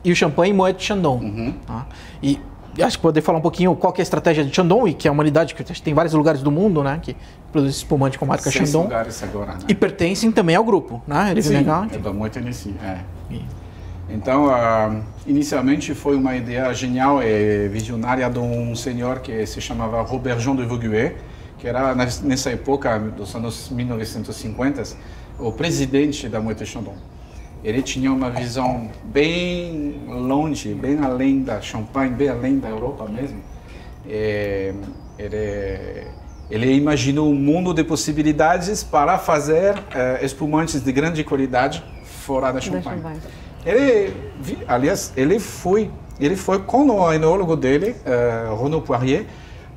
e o champanhe Moët Chandon. Tá? E acho que poder falar um pouquinho qual que é a estratégia de Shandong, que é uma unidade que tem vários lugares do mundo, né, que produz espumante com a marca 6 Shandong. lugares agora, né? E pertencem também ao grupo, né? Eles Sim, legal. é da Moët Hennessy, Então, inicialmente foi uma ideia genial e visionária de um senhor que se chamava Robert Jean de Vogüé, que era nessa época dos anos 1950 o presidente da Moët Chandon. Ele tinha uma visão bem longe, bem além da Champagne, bem além da Europa mesmo. Ele imaginou um mundo de possibilidades para fazer espumantes de grande qualidade fora da Champagne. Aliás, ele foi com o enólogo dele, Renaud Poirier,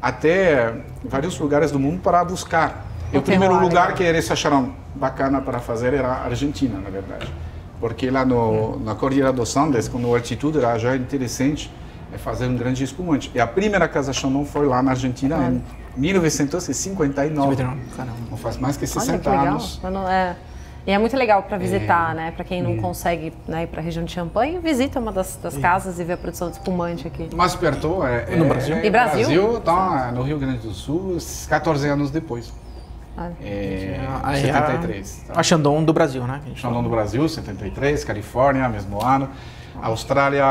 até vários lugares do mundo para buscar. E o primeiro lugar que eles acharam bacana para fazer era a Argentina, na verdade. Porque lá na Cordilheira dos Andes, com a altitude, era já interessante fazer um grande espumante. E a primeira casa Chandon foi lá na Argentina em 1959. Não faz mais que 60 anos. E é muito legal para visitar, né? Para quem não consegue, né, ir para a região de Champagne, visita uma das casas e vê a produção de espumante aqui. Mais perto no Brasil. E Brasil? Tá no Rio Grande do Sul, 14 anos depois. 73. A Shandong do Brasil, né? Shandong do Brasil, 73, Califórnia, mesmo ano. Austrália,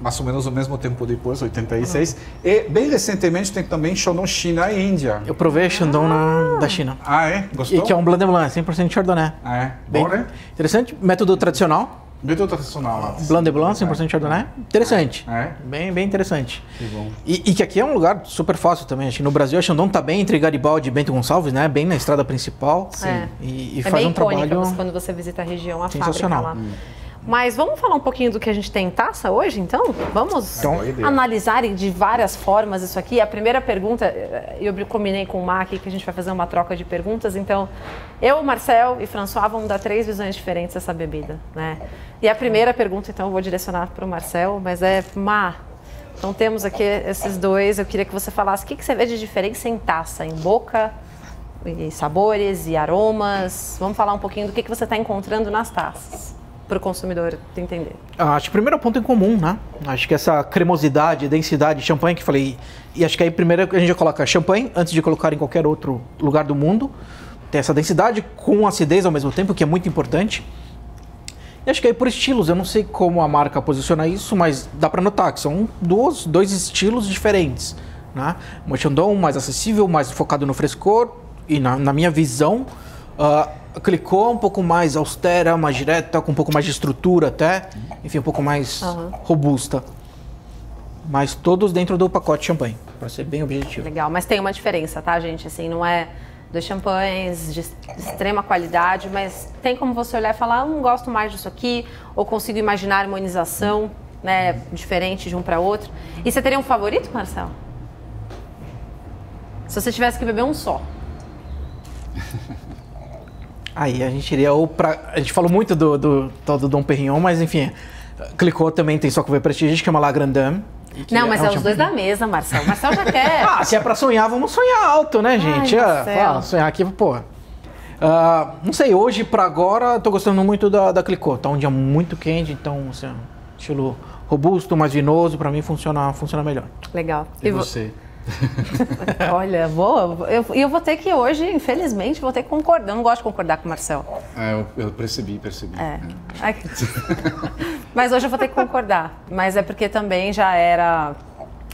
mais ou menos o mesmo tempo depois, 86. E bem recentemente tem também Shandong China e Índia. Eu provei Shandong da China. Ah, é? Gostou? E que é um Blanc de Blanc, 100% Chardonnay. Ah, é? Bem Bom, né? interessante. Método tradicional. Método tradicional. Blanc de Blanc, 100% Chardonnay. Interessante. É? Bem interessante. Que bom. E que aqui é um lugar super fácil também. Acho que no Brasil a Shandong está bem entre Garibaldi e Bento Gonçalves, né? Bem na estrada principal. Sim. E faz bem um icônica trabalho quando você visita a região, a sensacional. fábrica lá. Mas vamos falar um pouquinho do que a gente tem em taça hoje, então? Vamos analisar de várias formas isso aqui. A primeira pergunta, eu combinei com o Mac que a gente vai fazer uma troca de perguntas. Então, eu, Marcel e François vamos dar 3 visões diferentes dessa bebida, né? E a primeira pergunta, então, eu vou direcionar para o Marcel, mas então temos aqui esses dois. Eu queria que você falasse o que você vê de diferença em taça, em boca, e sabores e aromas. Vamos falar um pouquinho do que você está encontrando nas taças, para o consumidor entender. Acho que primeiro é o ponto em comum, né? Acho que essa cremosidade, densidade, champanhe que falei, e acho que aí primeiro a gente já coloca champanhe antes de colocar em qualquer outro lugar do mundo. Tem essa densidade com acidez ao mesmo tempo, que é muito importante. E acho que aí por estilos, eu não sei como a marca posiciona isso, mas dá para notar que são dois estilos diferentes, né? Um Chandon mais acessível, mais focado no frescor e na minha visão, Clicquot um pouco mais austera, mais direta, com um pouco mais de estrutura até, enfim, um pouco mais robusta. Mas todos dentro do pacote champanhe, para ser bem objetivo. Legal, mas tem uma diferença, tá, gente? Assim, não é 2 champanhes de extrema qualidade, mas tem como você olhar e falar, não gosto mais disso aqui, ou consigo imaginar harmonização, né, diferente de um para outro. E você teria um favorito, Marcel? Se você tivesse que beber um só. Aí a gente iria a gente falou muito do Dom Perignon, mas enfim, Clicquot também tem só que ver prestígio, que é uma La Grande Dame. Não, mas é os dois da mesa, Marcel. Marcel já quer. Se é pra sonhar, vamos sonhar alto, né, gente? Sonhar aqui, pô. Não sei, hoje pra agora, tô gostando muito da Clicquot. Tá um dia muito quente, então, assim, estilo robusto, mais vinoso, pra mim funciona melhor. Legal. E você? Olha, eu vou ter que hoje, infelizmente, vou ter que concordar. Eu não gosto de concordar com o Marcel. Eu percebi. Mas hoje eu vou ter que concordar. Mas é porque também já era...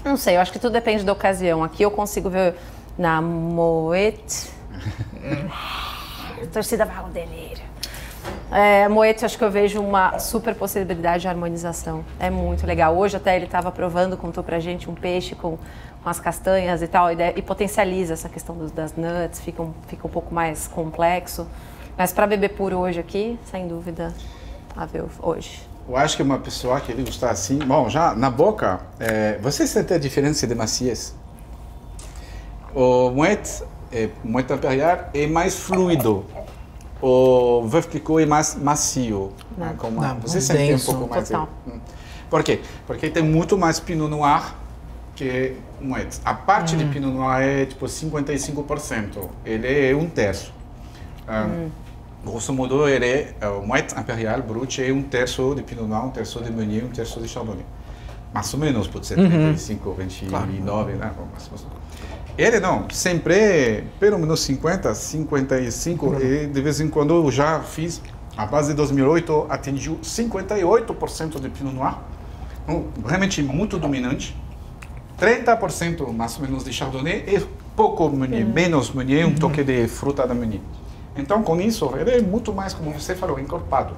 Não sei, eu acho que tudo depende da ocasião. Aqui eu consigo ver na Moët... Torcida vai ao delírio. Moët, acho que eu vejo uma super possibilidade de harmonização. É muito legal. Hoje até ele estava provando, contou pra gente um peixe com as castanhas e tal, e potencializa essa questão das nuts, fica um pouco mais complexo. Mas para beber puro hoje aqui, sem dúvida, a ver hoje. Eu acho que uma pessoa que ele gosta assim... Bom, já na boca, você sente a diferença de maciez? O Moët Impérial é mais fluido. O Veuve Clicquot é mais macio. Você sente um pouco mais... Por quê? Porque tem muito mais Pinot Noir que Moët. A parte de Pinot Noir é tipo 55%. Ele é um terço. Grosso modo, o Moët Impérial Brut é um terço de Pinot Noir, um terço de Meunier, um terço de Chardonnay. mais ou menos, pode ser 35, 29, né? Ele não, sempre pelo menos 50, 55, e de vez em quando eu já fiz, a base de 2008 atingiu 58% de Pinot Noir, realmente muito dominante, 30% mais ou menos de Chardonnay e pouco Meunier, menos Meunier, um toque de fruta da Meunier. Então, com isso, ele é muito mais, como você falou, encorpado.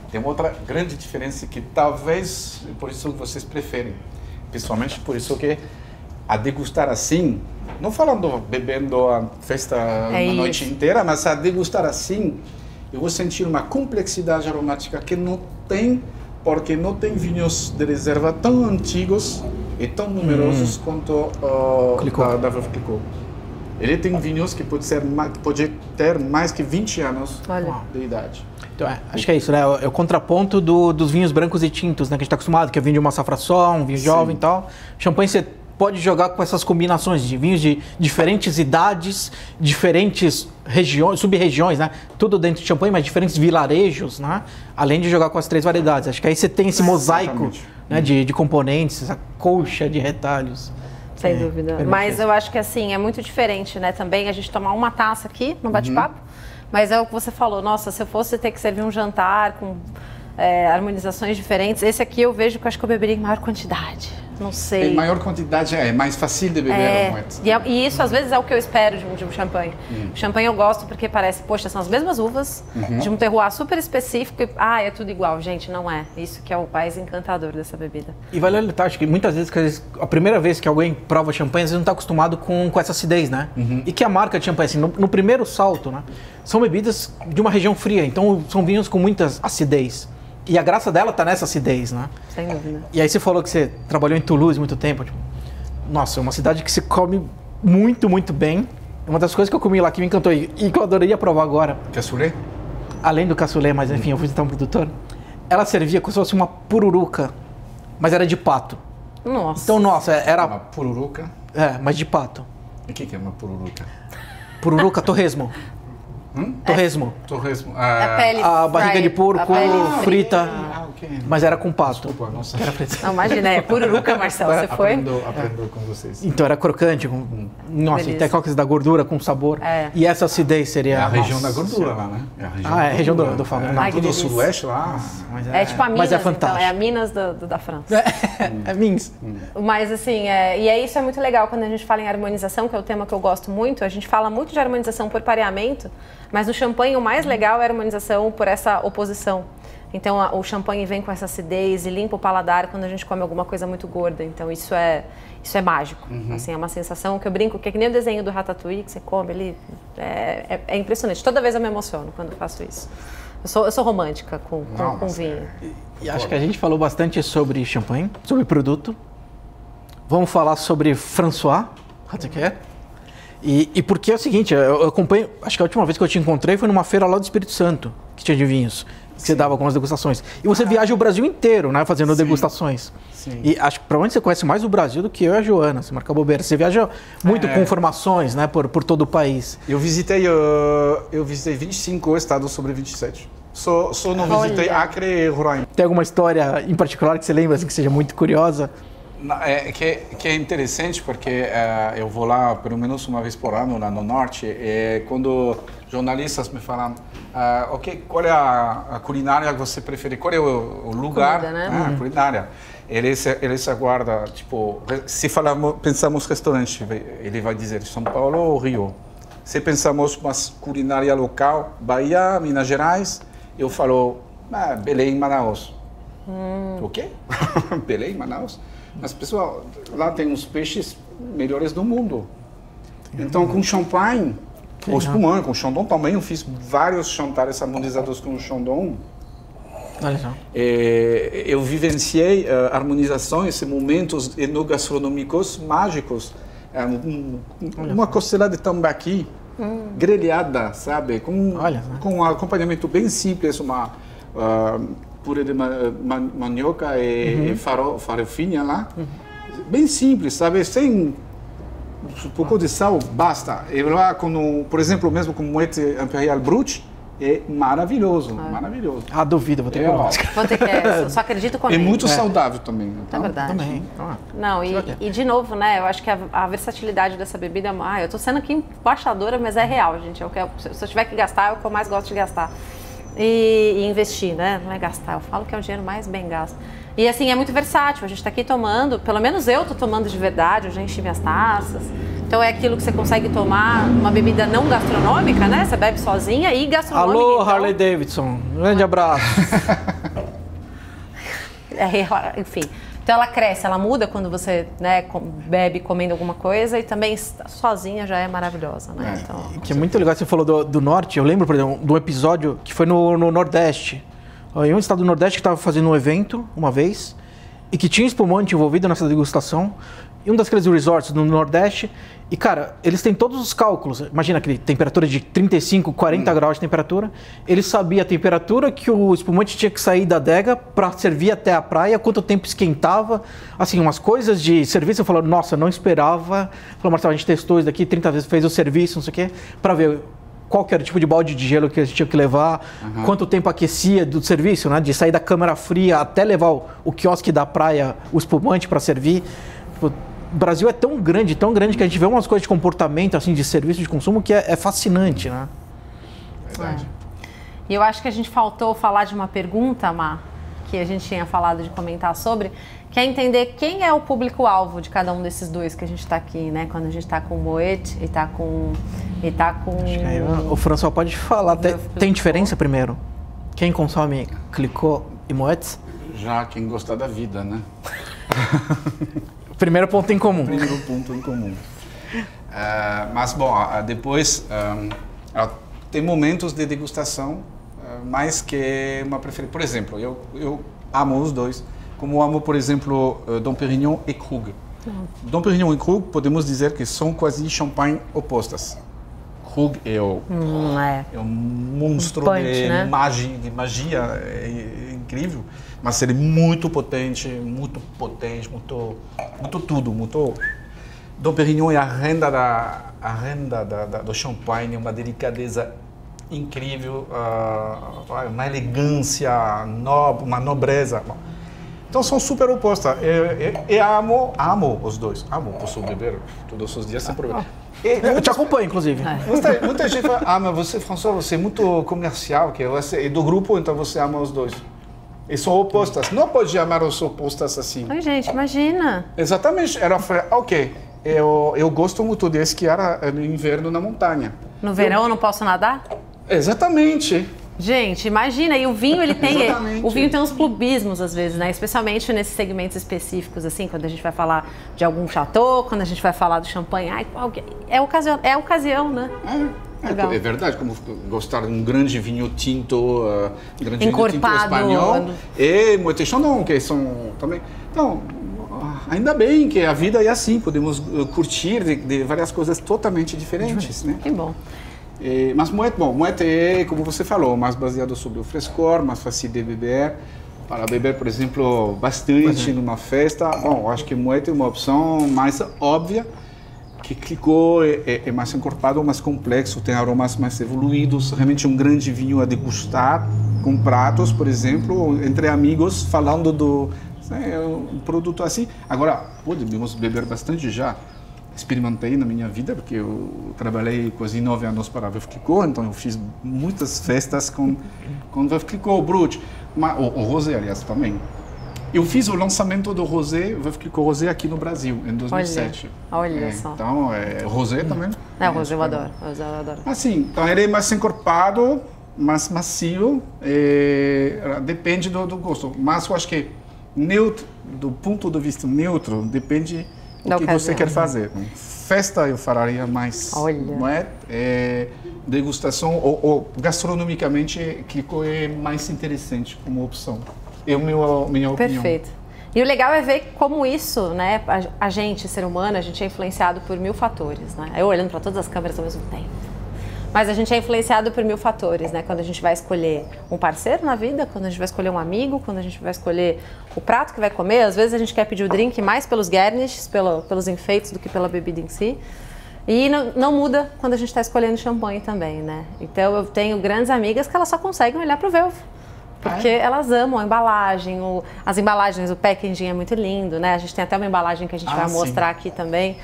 Tem outra grande diferença que talvez, por isso vocês preferem, pessoalmente por isso que a degustar assim, não falando bebendo a festa uma noite inteira, mas a degustar assim, eu vou sentir uma complexidade aromática que não tem, porque não tem vinhos de reserva tão antigos e tão numerosos quanto da Veuve Clicquot. Ele tem vinhos que pode ter mais que 20 anos de idade. Então, acho que é isso, né? É o contraponto dos vinhos brancos e tintos, né? Que a gente está acostumado, que é vinho de uma safra só, um vinho jovem e tal. Champanhe você pode jogar com essas combinações de vinhos de diferentes idades, diferentes regiões, sub-regiões, né? Tudo dentro de champanhe, mas diferentes vilarejos, né? Além de jogar com as 3 variedades. Acho que aí você tem esse mosaico, né? de componentes, essa colcha de retalhos. Sem dúvida. Mas eu acho que assim, é muito diferente, né? Também a gente tomar uma taça aqui no bate-papo, mas é o que você falou, nossa, se eu fosse ter que servir um jantar com harmonizações diferentes, esse aqui eu vejo que eu acho que eu beberia em maior quantidade. Não sei. Em maior quantidade é mais fácil de beber. E isso às vezes é o que eu espero de um champanhe. Champanhe eu gosto porque parece, poxa, são as mesmas uvas, de um terroir super específico e é tudo igual. Gente, não é. Isso que é o mais encantador dessa bebida. E vale alertar, acho que muitas vezes, a primeira vez que alguém prova champanhe, às vezes não está acostumado com essa acidez, né? E que a marca de champanhe, assim, no primeiro salto, né? São bebidas de uma região fria, então são vinhos com muita acidez. E a graça dela tá nessa acidez, né? Sem dúvida. E aí você falou que você trabalhou em Toulouse muito tempo. Tipo, nossa, é uma cidade que se come muito, muito bem. Uma das coisas que eu comi lá que me encantou e que eu adoraria provar agora. Cassoulet? Além do cassoulet, mas enfim, eu fui visitar um produtor. Ela servia como se fosse uma pururuca, mas era de pato. Nossa. Então, nossa, era... Uma pururuca? Mas de pato. E o que é uma pururuca? Pururuca, torresmo. Torresmo. Torresmo. A barriga de porco frita, okay. Mas era com pato. Desculpa, nossa. Não, imagina, é pururuca, Marcelo, você foi? Aprendeu com vocês. Então era crocante, nossa, e tem aquela coisa da gordura com sabor. E essa acidez seria... É a região da gordura lá, né? É a região do Fábio. Todo o sudoeste lá. É tipo a Minas, mas é fantástico. Então, é a Minas da França. É Minas. Mas assim, e isso é muito legal quando a gente fala em harmonização, que é o tema que eu gosto muito. A gente fala muito de harmonização por pareamento, mas no champanhe o mais legal é a harmonização por essa oposição. Então o champanhe vem com essa acidez e limpa o paladar quando a gente come alguma coisa muito gorda. Então isso é mágico. Assim, é uma sensação que eu brinco, que é que nem o desenho do Ratatouille, que você come ali. É impressionante. Toda vez eu me emociono quando faço isso. Eu sou romântica com vinho. E acho que a gente falou bastante sobre champanhe, sobre produto. Vamos falar sobre François Ratzeker. E porque é o seguinte, eu acompanho, acho que a última vez que eu te encontrei foi numa feira lá do Espírito Santo, que tinha de vinhos, que você dava algumas degustações. E você viaja o Brasil inteiro, né, fazendo degustações. Sim. E acho que provavelmente você conhece mais o Brasil do que eu e a Joana, você marca bobeira. Você viaja muito com informações, né, por todo o país. Eu visitei 25 estados sobre 27. Só não visitei Acre e Roraima. Tem alguma história em particular que você lembra, assim, que seja muito curiosa? Que é interessante porque eu vou lá pelo menos uma vez por ano lá no norte e quando jornalistas me falam qual é a culinária que você prefere, qual é o lugar, comida, né? Culinária, eles aguardam, tipo, se pensamos restaurante, ele vai dizer São Paulo ou Rio. Se pensamos uma culinária local, Bahia, Minas Gerais, eu falo Belém, Manaus. O quê? Belém, Manaus? Mas, pessoal, lá tem os peixes melhores do mundo. Então, com champanhe, ou espumante, com Chandon também, eu fiz vários jantares harmonizados com Chandon. Eu vivenciei harmonizações e momentos enogastronômicos mágicos. Uma costela de tambaqui grelhada, sabe? Com um acompanhamento bem simples, uma... purê de mandioca e farofinha lá, bem simples, sabe? Sem um pouco de sal, basta. E lá, por exemplo, mesmo com moete imperial brut, é maravilhoso, maravilhoso. Ah, duvido, vou ter que provar. Vou ter que, só acredito comigo. É muito saudável também. Então. É verdade. Também. Não, e de novo, né, eu acho que a versatilidade dessa bebida, eu tô sendo aqui embaixadora, mas é real, gente. Se eu tiver que gastar, é o que eu mais gosto de gastar. E investir, né? Não é gastar, eu falo que é o dinheiro mais bem gasto. E assim, é muito versátil, a gente tá aqui tomando, pelo menos eu tô tomando de verdade, eu já enchi minhas taças. Então é aquilo que você consegue tomar, uma bebida não gastronômica, né? Você bebe sozinha e gastronômica. Alô, então... Harley Davidson, um grande abraço. Enfim, então ela cresce, ela muda quando você, né, bebe comendo alguma coisa e também sozinha já é maravilhosa, né? Então... Que é muito legal, você falou do norte, eu lembro, por exemplo, de um episódio que foi no Nordeste. Em um estado do Nordeste que estava fazendo um evento uma vez e que tinha espumante envolvido nessa degustação. E um daqueles resorts no Nordeste. E, cara, eles têm todos os cálculos. Imagina aquele temperatura de 35, 40 graus de temperatura. Ele sabia a temperatura que o espumante tinha que sair da adega para servir até a praia, quanto tempo esquentava. Assim, umas coisas de serviço. Eu falo, nossa, não esperava. Falou, Marcelo, a gente testou isso daqui 30 vezes, fez o serviço, não sei o quê, para ver qual que era o tipo de balde de gelo que a gente tinha que levar, quanto tempo aquecia do serviço, né? De sair da câmara fria até levar o quiosque da praia, o espumante para servir. Tipo, o Brasil é tão grande que a gente vê umas coisas de comportamento, assim, de serviço de consumo que é fascinante, né? Verdade. E eu acho que a gente faltou falar de uma pergunta, Má, que a gente tinha falado de comentar sobre, que é entender quem é o público-alvo de cada um desses dois que a gente está aqui, né? Quando a gente está com o Moet e tá com... Acho que aí o François pode falar. Tem diferença primeiro? Quem consome Clicquot e Moet? Já quem gosta da vida, né? Primeiro ponto em comum. Primeiro ponto em comum. Mas, bom, depois tem momentos de degustação mais que uma preferência. Por exemplo, eu amo os dois, como amo, por exemplo, Dom Pérignon e Krug. Dom Pérignon e Krug, podemos dizer que são quase champanhe opostas. Krug é um monstro punch, de, né? magia é incrível, mas ele é muito potente, muito tudo, muito... Dom Pérignon é a renda do champanhe, uma delicadeza incrível, uma elegância, uma nobreza. Então são super opostas. Eu amo os dois. Posso beber todos os dias sem problema. Eu te acompanho, inclusive. Muita gente fala, mas você, François, você é muito comercial, que você é do grupo, então você ama os dois. E são opostas. Não pode amar os opostas assim. Ai, gente, imagina. Exatamente. Ela falou, ok, eu gosto muito de esquiar no inverno na montanha. No verão eu não posso nadar? Exatamente. Gente, imagina, e o vinho ele tem, Exatamente. o vinho tem uns clubismos às vezes, né? Especialmente nesses segmentos específicos, assim, quando a gente vai falar de algum chateau, quando a gente vai falar do champanhe, é a ocasião, né? É verdade, como gostar de um grande vinho tinto, grande encorpado, vinho tinto espanhol e Moët & Chandon, que são também. Então, ainda bem que a vida é assim, podemos curtir de várias coisas totalmente diferentes, né? Que bom. Mas Moet é, como você falou, mais baseado sobre o frescor, mais fácil de beber. Para beber, por exemplo, bastante numa festa. Bom, eu acho que Moet é uma opção mais óbvia, que Clicquot é mais encorpado, mais complexo, tem aromas mais evoluídos. Realmente um grande vinho a degustar com pratos, por exemplo, entre amigos, falando do um produto assim. Agora, podemos beber bastante já. Experimentei na minha vida, porque eu trabalhei quase 9 anos para a Veuve Clicquot, então eu fiz muitas festas com Veuve Clicquot, Brut, o Rosé, aliás, também. Eu fiz o lançamento do Rosé, Veuve Clicquot Rosé, aqui no Brasil, em 2007. Olha só. Então, Rosé também. O Rosé eu adoro, eu adoro. Assim, então ele é mais encorpado, mais macio, depende do gosto. Mas eu acho que neutro, do ponto de vista neutro, depende o que você quer fazer. Festa eu falaria mais, não é? Degustação ou gastronomicamente, Clicquot é mais interessante como opção. É a minha opinião. Perfeito. E o legal é ver como isso, né? A gente, ser humano, a gente é influenciado por 1000 fatores, né? Eu olhando para todas as câmeras ao mesmo tempo. Mas a gente é influenciado por 1000 fatores, né? Quando a gente vai escolher um parceiro na vida, quando a gente vai escolher um amigo, quando a gente vai escolher o prato que vai comer. Às vezes a gente quer pedir o drink mais pelos garnishes, pelos enfeites, do que pela bebida em si. E não muda quando a gente está escolhendo champanhe também, né? Então eu tenho grandes amigas que elas só conseguem olhar para o Velvo. Porque elas amam a embalagem, as embalagens, o packaging é muito lindo, né? A gente tem até uma embalagem que a gente vai mostrar aqui também.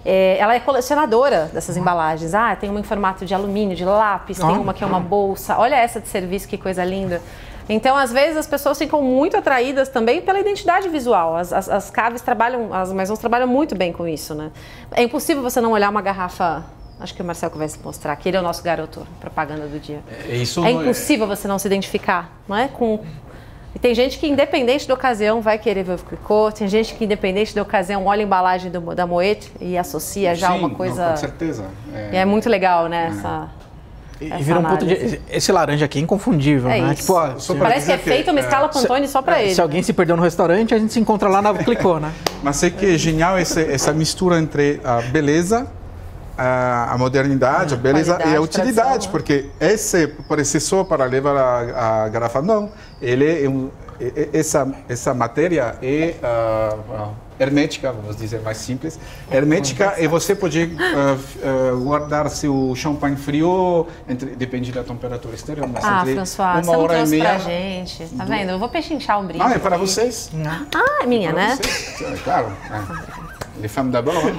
Ela é colecionadora dessas embalagens. Tem uma em formato de alumínio, de lápis, tem uma que é uma bolsa. Olha essa de serviço, que coisa linda. Então, às vezes, as pessoas ficam muito atraídas também pela identidade visual. As caves trabalham, as maisons trabalham muito bem com isso, né? É impossível você não olhar uma garrafa... Acho que o Marcel que vai se mostrar, que ele é o nosso garoto, propaganda do dia. É impossível você não se identificar, não é? E tem gente que, independente da ocasião, vai querer Veuve Clicquot. Tem gente que, independente da ocasião, olha a embalagem da Moet e associa já uma coisa... com certeza. É muito legal, né? E vira um ponto de... Esse laranja aqui é inconfundível, né? Tipo, parece que é feito uma escala Pantone só pra ele. Se alguém se perdeu no restaurante, a gente se encontra lá na Clicquot, né? Mas é que é genial essa mistura entre a beleza, a modernidade, a beleza e a utilidade, porque esse parece só para levar a garrafa, não. Essa matéria é hermética, vamos dizer mais simples, hermética, e você pode guardar seu champanhe frio, depende da temperatura exterior, mas entre François, uma hora e meia. Pra gente, tá vendo? Eu vou pechinchar um brinde. É para vocês. É minha, né? Claro. Les femmes d'abord.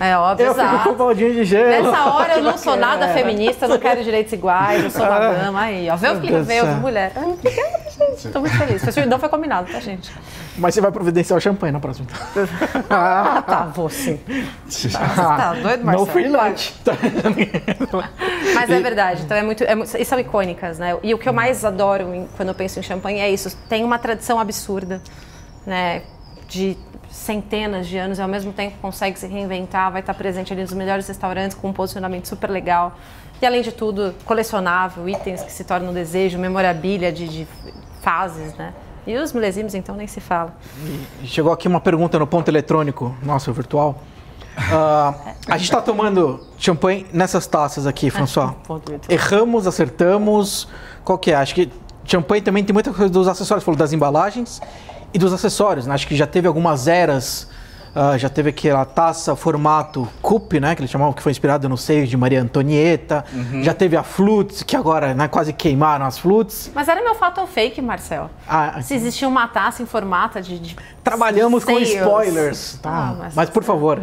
É óbvio, exato. Eu fico com o baldinho de gelo. Nessa hora eu não sou nada feminista, não quero direitos iguais, eu sou uma dama. Aí, ó, veio mulher. Obrigada, gente. Tô muito feliz. Não foi combinado, tá, gente? Mas você vai providenciar o champanhe na próxima. Tá, você. Tá doido, Marcelo? No free lunch. Mas é verdade, então e são icônicas, né? E o que eu mais adoro quando eu penso em champanhe é isso. Tem uma tradição absurda, né? De centenas de anos e ao mesmo tempo consegue se reinventar, vai estar presente ali nos melhores restaurantes com um posicionamento super legal e além de tudo colecionável, itens que se tornam desejo, memorabilia de fases, né? E os milésimos então nem se fala. Chegou aqui uma pergunta no ponto eletrônico, nosso virtual. A gente está tomando champanhe nessas taças aqui, François. Erramos, acertamos, qual que é? Acho que champanhe também tem muita coisa dos acessórios, falou das embalagens e dos acessórios, né? Acho que já teve algumas eras, já teve aquela taça formato coupe, né? Que eles chamavam, que foi inspirada no seio de Maria Antonieta. Já teve a flutes, que agora, né, quase queimaram as flutes. Mas era meu fato ou fake, Marcel? Se existia uma taça em formato de trabalhamos com seios. Spoilers. Tá? Mas por favor,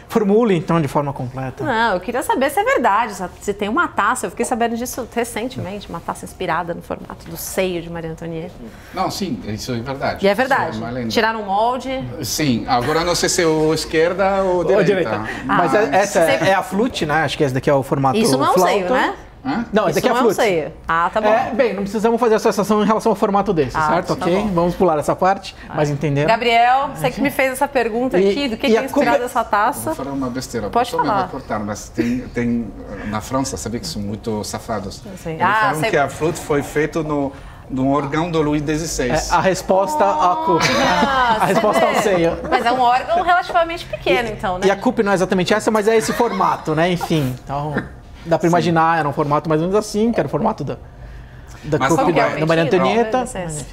formule então de forma completa. Não, eu queria saber se é verdade, se tem uma taça, eu fiquei sabendo disso recentemente, uma taça inspirada no formato do seio de Maria Antonieta. Não, sim, isso é verdade. E é verdade. Tiraram o molde. Sim, agora não sei se é o esquerda ou direita. Mas essa é a flute, né? Acho que esse daqui é o formato isso não é um seio, né? Não, esse aqui é a flute. Tá bom. Bem, não precisamos fazer associação em relação ao formato desse, certo? Tá ok? bom. Vamos pular essa parte, mas entenderam? Gabriel, você que me fez essa pergunta aqui, do que é inspirado essa taça? Vou falar uma besteira. Pode falar. Vai cortar, mas tem na França, sabe que são muito safados. Sim. Eles falam que a flute foi feita no órgão do Luís XVI. A resposta à coupe. A resposta ao seio. Mas é um órgão relativamente pequeno, então, né? E a coupe não é exatamente essa, mas é esse formato, né? Enfim, então dá pra imaginar, era um formato mais ou menos assim, que era o formato da coupe da Maria Antonieta.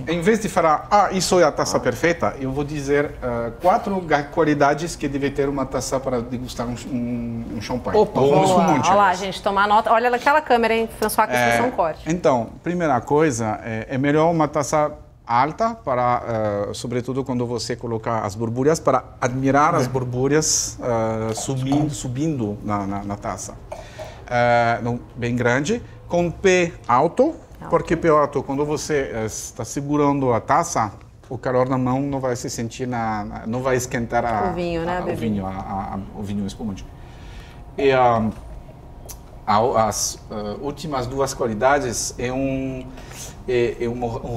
Em vez de falar, isso é a taça perfeita, eu vou dizer 4 qualidades que deve ter uma taça para degustar um champanhe. Opa, ou um espumante. Olha lá, gente, tomar nota. Olha aquela câmera, hein, François, que isso é um corte. Então, primeira coisa, é melhor uma taça alta, para, sobretudo quando você coloca as borbulhas, para admirar as borbulhas subindo na taça. Bem grande, com pé alto, porque pé alto, quando você está segurando a taça, o calor na mão não vai se sentir, não vai esquentar o vinho, né? O vinho espumante. E as últimas 2 qualidades é um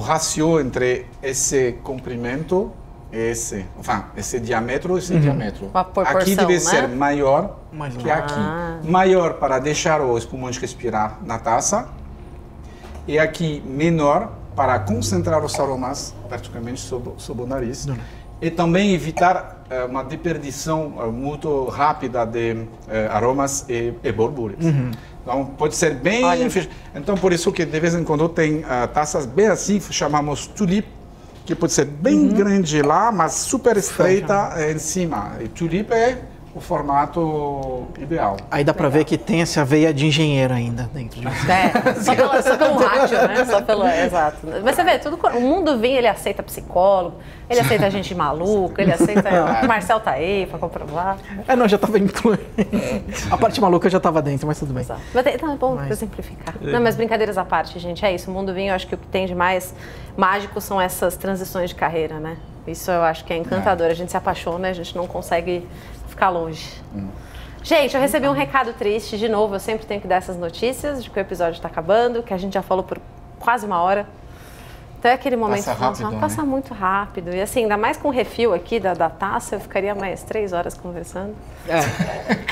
ratio entre esse comprimento esse diâmetro e esse diâmetro. Aqui deve ser maior que aqui. Maior para deixar o espumante respirar na taça e aqui menor para concentrar os aromas praticamente sob o nariz. E também evitar uma desperdição muito rápida de aromas e borbulhas. Então pode ser bem... Então por isso que de vez em quando tem taças bem assim, chamamos tulip, que pode ser bem grande lá, mas super estreita em cima. E tulip é o formato ideal. Aí dá pra ver que tem essa veia de engenheiro ainda dentro de você. Só pelo rádio, né? Só pelo... Exato. Mas você vê, o mundo vinho, ele aceita psicólogo, ele aceita gente maluca, ele aceita... O Marcel tá aí pra comprovar. Não, já tava incluído. A parte maluca já tava dentro, mas tudo bem. Exato. Mas então é bom exemplificar. Não, mas brincadeiras à parte, gente, é isso. O mundo vinho, eu acho que o que tem de mais mágico são essas transições de carreira, né? Isso eu acho que é encantador. A gente se apaixona, a gente não consegue ficar longe. Gente, eu recebi um recado triste, de novo, eu sempre tenho que dar essas notícias de que o episódio está acabando, que a gente já falou por quase uma hora. Então é aquele momento que passa muito rápido. E assim, ainda mais com o refil aqui da taça, eu ficaria mais 3 horas conversando.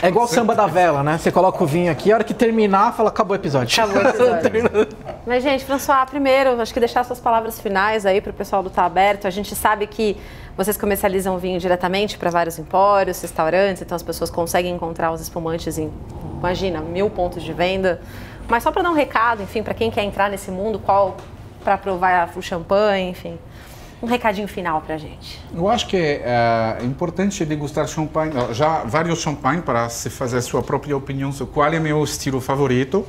É igual o samba da vela, né? Você coloca o vinho aqui, a hora que terminar, fala, acabou o episódio. Acabou o episódio. Mas, gente, François, primeiro, acho que deixar suas palavras finais aí para o pessoal do Tá Aberto. A gente sabe que vocês comercializam vinho diretamente para vários empórios, restaurantes, então as pessoas conseguem encontrar os espumantes em, imagina, 1000 pontos de venda. Mas só para dar um recado, enfim, para quem quer entrar nesse mundo, para provar o champanhe, enfim, um recadinho final para a gente. Eu acho que é importante degustar champanhe, já vários champanhes para se fazer a sua própria opinião sobre qual é meu estilo favorito.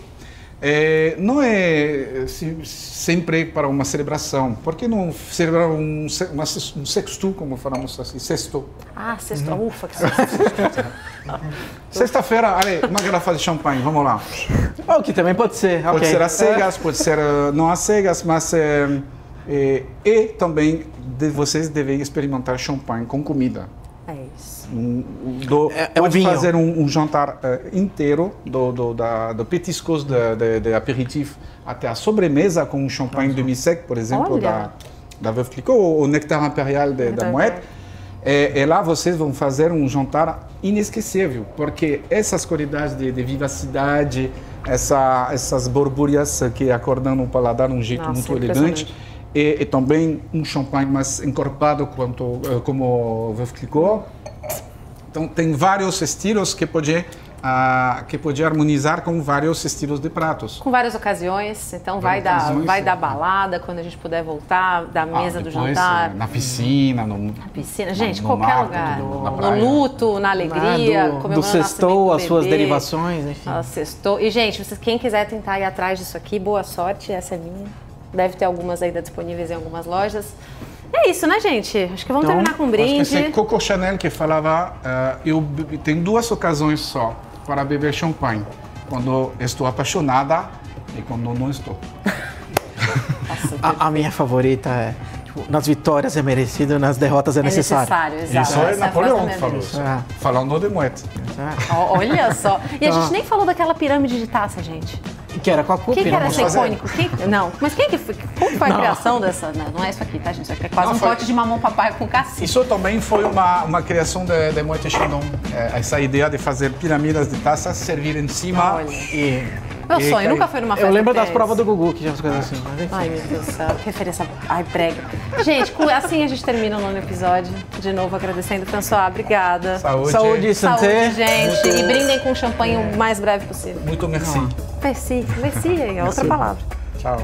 Não é sempre para uma celebração. Por que não celebrar um sexto, como falamos assim, sexto? Sexto, ufa, que sexto. Sexta-feira, uma garrafa de champanhe, vamos lá. Que também pode ser. Pode ser às cegas, pode ser não às cegas, mas e também vocês devem experimentar champanhe com comida. É isso. Pode fazer um jantar inteiro do petiscos, de aperitivo, até a sobremesa com um champanhe demi-sec, por exemplo, da Veuve Clicquot, ou o Nectar Imperial da Moët. E lá vocês vão fazer um jantar inesquecível, porque essas qualidades de vivacidade, essas borbulhas que acordam no paladar de um jeito muito elegante, e também um champanhe mais encorpado como o Veuve Clicquot. Então tem vários estilos que pode harmonizar com vários estilos de pratos. Com várias ocasiões, então vai dar balada quando a gente puder voltar, da mesa do jantar. Na piscina, na piscina, gente, qualquer lugar. No luto, na alegria, do sextou, as suas derivações, enfim. Sextou. E, gente, quem quiser tentar ir atrás disso aqui, boa sorte, essa é minha. Deve ter algumas ainda disponíveis em algumas lojas. É isso, né, gente? Acho que vamos terminar com um brinde. Acho que é Coco Chanel que falava, eu tenho 2 ocasiões só para beber champanhe. Quando estou apaixonada e quando não estou. A minha favorita é, nas vitórias é merecido, nas derrotas é necessário. Exato. Isso é Napoleão que falou isso. Falando de Moët. Olha só. E a gente nem falou daquela pirâmide de taça, gente. Que era com a Quem que era esse icônico? Não, mas quem que foi? Como foi a criação dessa? Não é isso aqui, tá, gente? Isso aqui é quase pote de mamão papai com cacique. Isso também foi uma criação de Moët Chandon. Essa ideia de fazer pirâmides de taças, servir em cima e... Meu sonho, nunca foi numa festa. Eu lembro das provas do Gugu, que já ficou assim. Ai, meu Deus do céu, que referência. Ai, prega. Gente, assim a gente termina o 9º episódio. De novo, agradecendo. François, obrigada. Saúde, santé. Saúde, gente. E brindem com champanhe o mais breve possível. Muito merci. Merci é outra palavra. Tchau.